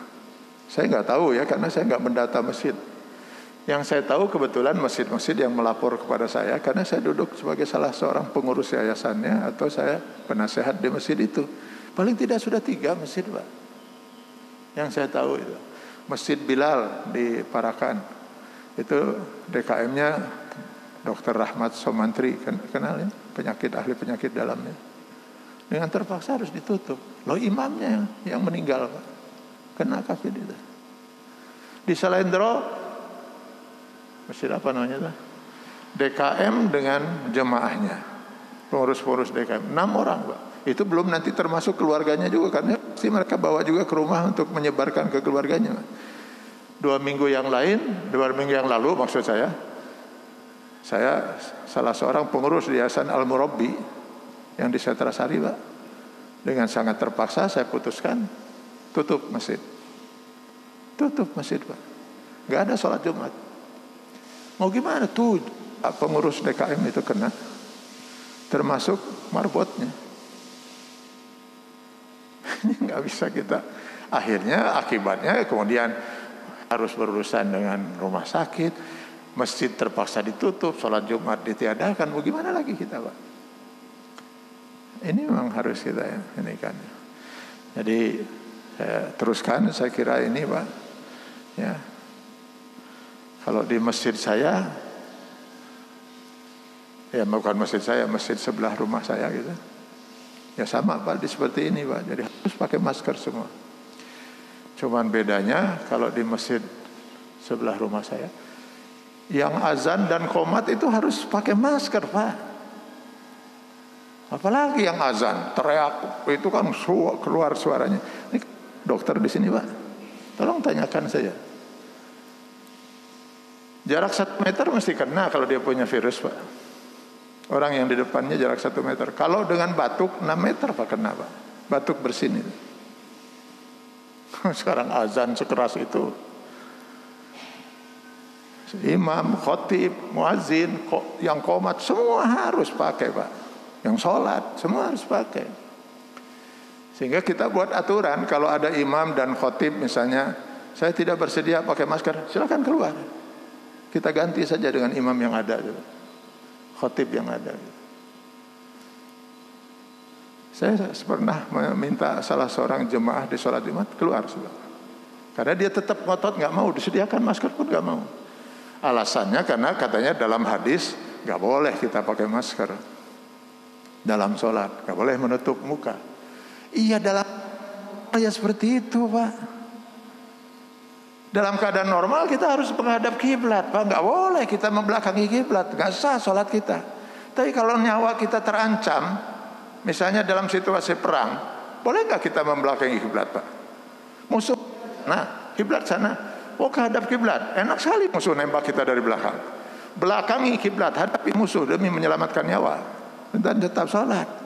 Saya nggak tahu ya, karena saya nggak mendata masjid. Yang saya tahu kebetulan masjid-masjid yang melapor kepada saya, karena saya duduk sebagai salah seorang pengurus yayasannya, atau saya penasehat di masjid itu. Paling tidak sudah 3 masjid, Pak. Yang saya tahu itu Masjid Bilal di Parakan, itu DKM-nya Dr. Rahmat Somantri, kenal ya, ahli penyakit dalamnya. Dengan terpaksa harus ditutup. Loh, imamnya yang meninggal, Pak, kena COVID itu. Di Salendro, masjid apa namanya itu? DKM dengan jemaahnya, pengurus-pengurus DKM 6 orang, Pak. Itu belum nanti termasuk keluarganya juga, karena pasti mereka bawa juga ke rumah untuk menyebarkan ke keluarganya. 2 minggu yang lalu maksud saya salah seorang pengurus di Yayasan Al-Murabbi yang di Setrasari, Pak. Dengan sangat terpaksa saya putuskan tutup masjid, Pak. Nggak ada sholat Jumat. Mau gimana tuh, pengurus DKM itu kena, termasuk marbotnya. Nggak bisa kita. Akhirnya akibatnya kemudian harus berurusan dengan rumah sakit, masjid terpaksa ditutup, sholat Jumat ditiadakan. Mau gimana lagi kita, Pak? Ini memang harus kita ya, ini kan. Jadi saya teruskan, saya kira ini, Pak, ya. Kalau di masjid saya, ya bukan masjid saya, masjid sebelah rumah saya gitu, ya sama, Pak, seperti ini, Pak. Jadi harus pakai masker semua. Cuman bedanya kalau di masjid sebelah rumah saya, yang azan dan qomat itu harus pakai masker, Pak. Apalagi yang azan, teriak itu kan keluar suaranya. Ini dokter di sini, Pak, tolong tanyakan saya. Jarak 1 meter mesti kena kalau dia punya virus, Pak. Orang yang di depannya jarak 1 meter. Kalau dengan batuk 6 meter, Pak, kena, Pak. Batuk bersin itu. Sekarang azan sekeras itu. Imam, khotib, muazin, yang qomat semua harus pakai, Pak. Yang sholat semua harus pakai. Sehingga kita buat aturan, kalau ada imam dan khotib misalnya, saya tidak bersedia pakai masker, silakan keluar. Kita ganti saja dengan imam yang ada, khotib yang ada. Saya pernah meminta salah seorang jemaah di sholat Jumat keluar, karena dia tetap ngotot nggak mau disediakan masker pun nggak mau. Alasannya karena katanya dalam hadis nggak boleh kita pakai masker dalam sholat, nggak boleh menutup muka. Iya, dalam ya seperti itu, Pak. Dalam keadaan normal kita harus menghadap kiblat, Pak. Nggak boleh kita membelakangi kiblat, nggak sah sholat kita. Tapi kalau nyawa kita terancam, misalnya dalam situasi perang, boleh nggak kita membelakangi kiblat, Pak? Musuh, nah kiblat sana, oh hadap kiblat, enak sekali musuh nembak kita dari belakang. Belakangi kiblat, hadapi musuh demi menyelamatkan nyawa, dan tetap sholat.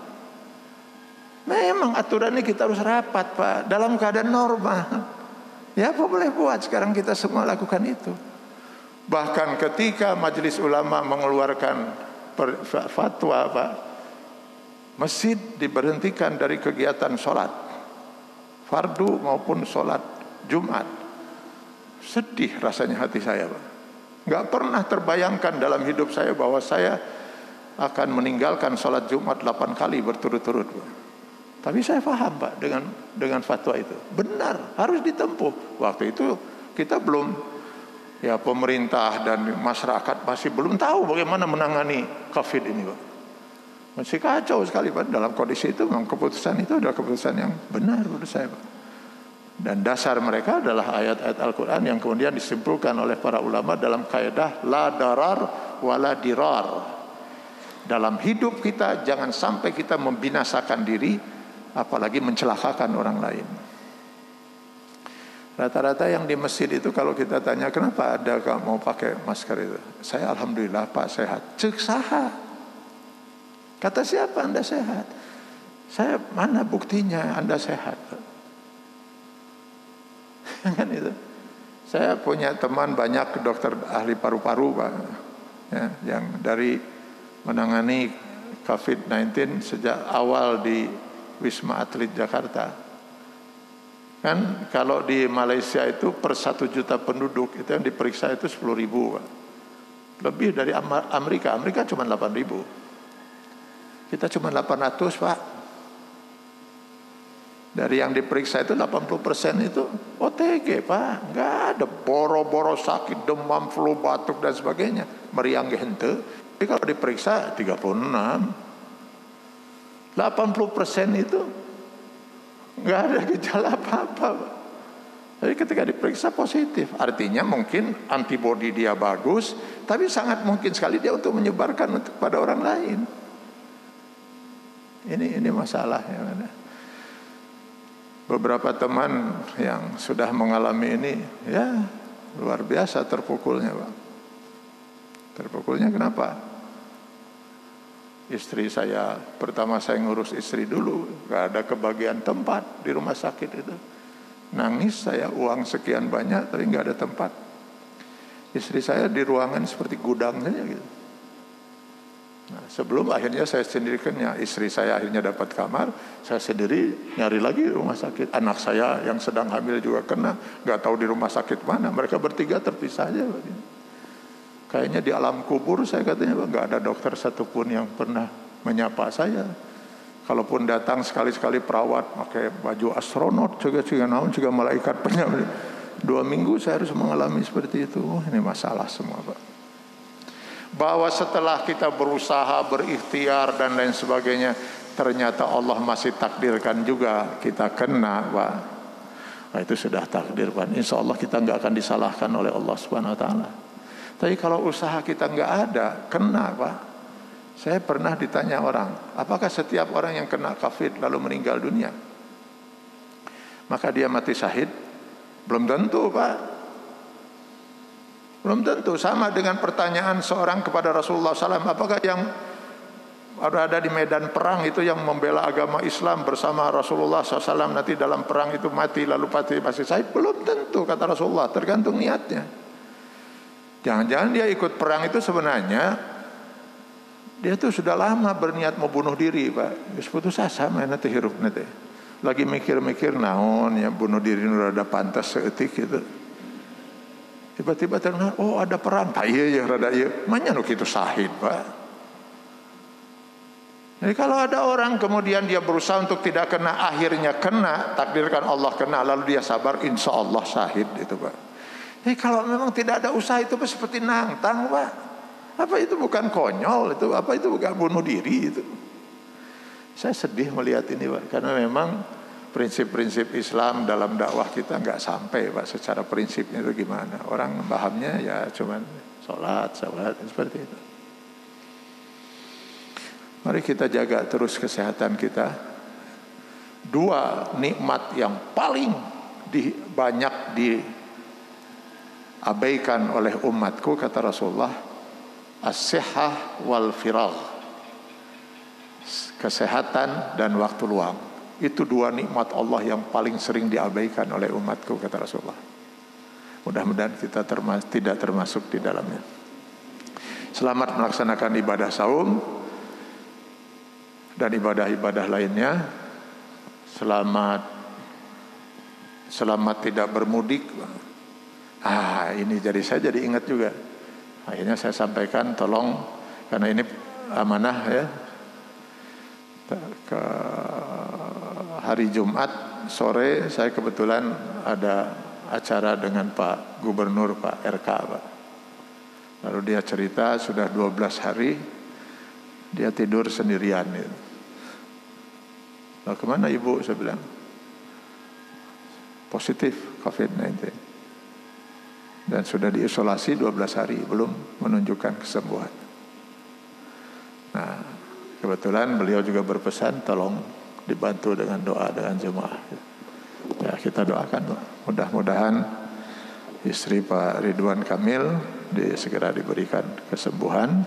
Memang aturan ini kita harus rapat, Pak, dalam keadaan normal. Ya apa boleh buat, sekarang kita semua lakukan itu. Bahkan ketika majelis ulama mengeluarkan fatwa, Pak, masjid diberhentikan dari kegiatan sholat fardu maupun sholat Jumat. Sedih rasanya hati saya, Pak. Gak pernah terbayangkan dalam hidup saya bahwa saya akan meninggalkan sholat Jumat 8 kali berturut-turut, Pak. Tapi saya paham, Pak, dengan fatwa itu benar, harus ditempuh. Waktu itu kita belum, ya pemerintah dan masyarakat masih belum tahu bagaimana menangani COVID ini, Pak. Masih kacau sekali, Pak. Dalam kondisi itu memang keputusan itu adalah keputusan yang benar menurut saya, Pak. Dan dasar mereka adalah ayat-ayat Al-Quran yang kemudian disimpulkan oleh para ulama dalam kaidah la darar wala dirar. Dalam hidup kita jangan sampai kita membinasakan diri, apalagi mencelakakan orang lain. Rata-rata yang di masjid itu kalau kita tanya kenapa ada gak mau pakai masker itu, saya alhamdulillah, Pak, sehat. Cek saha. Kata siapa Anda sehat? Saya mana buktinya Anda sehat? Kan itu. Saya punya teman banyak dokter ahli paru-paru, Pak, ya, yang dari menangani COVID-19 sejak awal di Wisma Atlet Jakarta. Kan kalau di Malaysia itu per 1 juta penduduk itu yang diperiksa itu 10.000, Pak. Lebih dari Amerika. Amerika cuma 8.000. Kita cuma 800, Pak. Dari yang diperiksa itu 80% itu OTG, Pak. Enggak ada boro-boro sakit, demam, flu, batuk dan sebagainya. Meriang hente. Tapi kalau diperiksa 36. 80% itu enggak ada gejala apa-apa, Pak. Jadi ketika diperiksa positif, artinya mungkin antibodi dia bagus, tapi sangat mungkin sekali dia untuk menyebarkan untuk pada orang lain. Ini masalah yang ada. Beberapa teman yang sudah mengalami ini, ya luar biasa terpukulnya, Pak. Terpukulnya kenapa? Istri saya, pertama saya ngurus istri dulu, gak ada kebagian tempat di rumah sakit itu. Nangis saya, uang sekian banyak tapi gak ada tempat. Istri saya di ruangan seperti gudang saja gitu. Nah, sebelum akhirnya saya sendirikannya, istri saya akhirnya dapat kamar, saya sendiri nyari lagi rumah sakit. Anak saya yang sedang hamil juga kena, gak tahu di rumah sakit mana. Mereka bertiga terpisah aja. Kayaknya di alam kubur saya katanya, gak ada dokter satupun yang pernah menyapa saya. Kalaupun datang sekali-sekali perawat pakai baju astronot, juga malaikat penyamar. 2 minggu saya harus mengalami seperti itu. Ini masalah semua, Pak. Bahwa setelah kita berusaha, berikhtiar dan lain sebagainya, ternyata Allah masih takdirkan juga kita kena, Pak. Nah, itu sudah takdir, Pak. Insya Allah kita nggak akan disalahkan oleh Allah Subhanahu Wa Taala. Tapi kalau usaha kita nggak ada, kena, Pak. Saya pernah ditanya orang, apakah setiap orang yang kena COVID lalu meninggal dunia, maka dia mati syahid? Belum tentu, Pak. Belum tentu. Sama dengan pertanyaan seorang kepada Rasulullah SAW, apakah yang ada di medan perang itu yang membela agama Islam bersama Rasulullah SAW nanti dalam perang itu mati lalu pasti syahid? Belum tentu, kata Rasulullah. Tergantung niatnya. Jangan-jangan dia ikut perang itu sebenarnya dia tuh sudah lama berniat mau bunuh diri, Pak. Terus putus asa mana teh hirup nanti. Lagi mikir-mikir naon ya bunuh diri udah ada pantas seetik gitu. Tiba-tiba terdengar, oh ada perang. Tak iya ya rada iya. Manya nu kitu syahid, Pak. Jadi kalau ada orang kemudian dia berusaha untuk tidak kena, akhirnya kena, takdirkan Allah kena, lalu dia sabar, insya Allah syahid itu, Pak. Jadi kalau memang tidak ada usaha itu seperti nangtang, Pak. Apa itu bukan konyol itu? Apa itu bukan bunuh diri itu? Saya sedih melihat ini, Pak, karena memang prinsip-prinsip Islam dalam dakwah kita nggak sampai, Pak. Secara prinsipnya itu gimana? Orang pahamnya ya cuman sholat seperti itu. Mari kita jaga terus kesehatan kita. 2 nikmat yang paling banyak diabaikan oleh umatku, kata Rasulullah, as-sihhah wal firagh. Kesehatan dan waktu luang. Itu 2 nikmat Allah yang paling sering diabaikan oleh umatku, kata Rasulullah. Mudah-mudahan kita tidak termasuk di dalamnya. Selamat melaksanakan ibadah saum dan ibadah-ibadah lainnya. Selamat tidak bermudik. Ini saya jadi ingat juga. Akhirnya saya sampaikan, tolong, karena ini amanah ya, ke hari Jumat sore saya kebetulan ada acara dengan Pak Gubernur, Pak RK, Pak. Lalu dia cerita sudah 12 hari dia tidur sendirian gitu. Nah, kemana ibu? Saya bilang positif COVID-19 dan sudah diisolasi 12 hari, belum menunjukkan kesembuhan. Nah, kebetulan beliau juga berpesan tolong dibantu dengan doa dengan jemaah. Ya, kita doakan, Pak. Mudah-mudahan istri Pak Ridwan Kamil segera diberikan kesembuhan,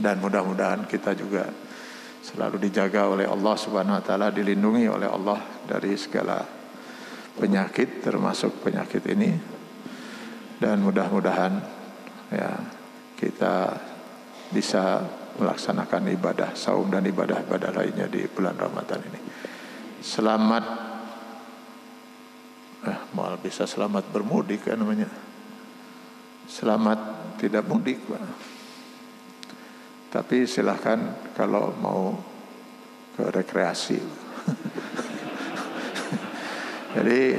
dan mudah-mudahan kita juga selalu dijaga oleh Allah Subhanahu Wa Taala, dilindungi oleh Allah dari segala penyakit termasuk penyakit ini. Dan mudah-mudahan ya kita bisa melaksanakan ibadah saum dan ibadah-ibadah lainnya di bulan Ramadan ini. Selamat mal bisa selamat bermudik kan namanya. Selamat tidak mudik, Pak. Tapi silahkan kalau mau ke rekreasi. Jadi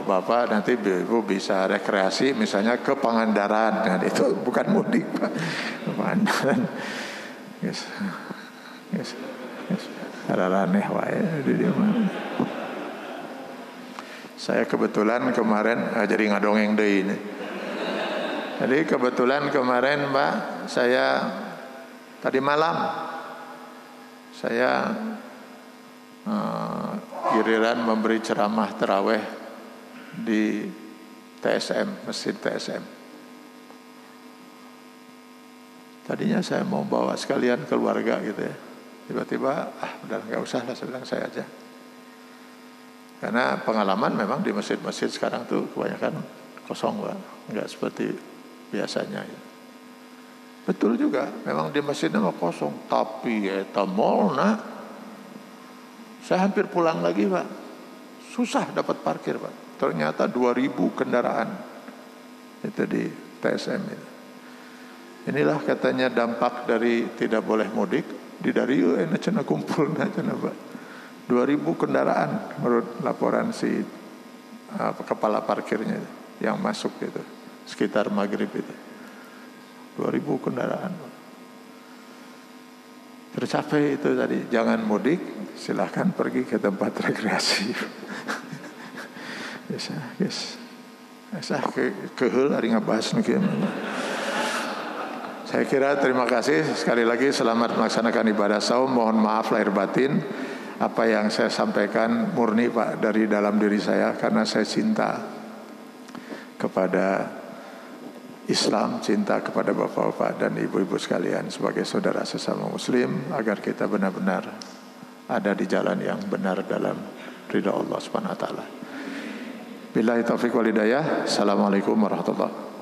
bapak nanti ibu bisa rekreasi misalnya ke Pangandaran, nah, itu bukan mudik, Pak. Pangandaran, yes. Ada aneh wae di dia. Saya kebetulan kemarin jadi ngadongeng deui ini. Jadi kebetulan kemarin, Pak, saya tadi malam saya giliran memberi ceramah tarawih di TSM, Masjid TSM. Tadinya saya mau bawa sekalian keluarga gitu ya. Tiba-tiba, udah nggak usah lah, sedang saya aja. Karena pengalaman memang di masjid-masjid sekarang tuh kebanyakan kosong, Pak. Nggak seperti biasanya. Ya. Betul juga, memang di masjidnya mah kosong. Tapi eta mall, saya hampir pulang lagi, Pak. Susah dapat parkir, Pak. Ternyata 2.000 kendaraan itu di TSM itu. Inilah katanya dampak dari tidak boleh mudik. Di dari enak cina kumpul cina, Pak. 2.000 kendaraan menurut laporan si kepala parkirnya yang masuk itu sekitar maghrib itu. 2.000 kendaraan. Tercapai itu tadi, jangan mudik, silahkan pergi ke tempat rekreasi. Yes. Keheul ari ngabahas nu kieu. Saya kira terima kasih sekali lagi, selamat melaksanakan ibadah saum. Mohon maaf lahir batin apa yang saya sampaikan murni, Pak, dari dalam diri saya karena saya cinta kepada Islam, cinta kepada bapak-bapak dan ibu-ibu sekalian sebagai saudara sesama muslim, agar kita benar-benar ada di jalan yang benar dalam ridha Allah Subhanahu wa taala. Billahi taufiq wal hidayah. Assalamualaikum warahmatullahi wabarakatuh.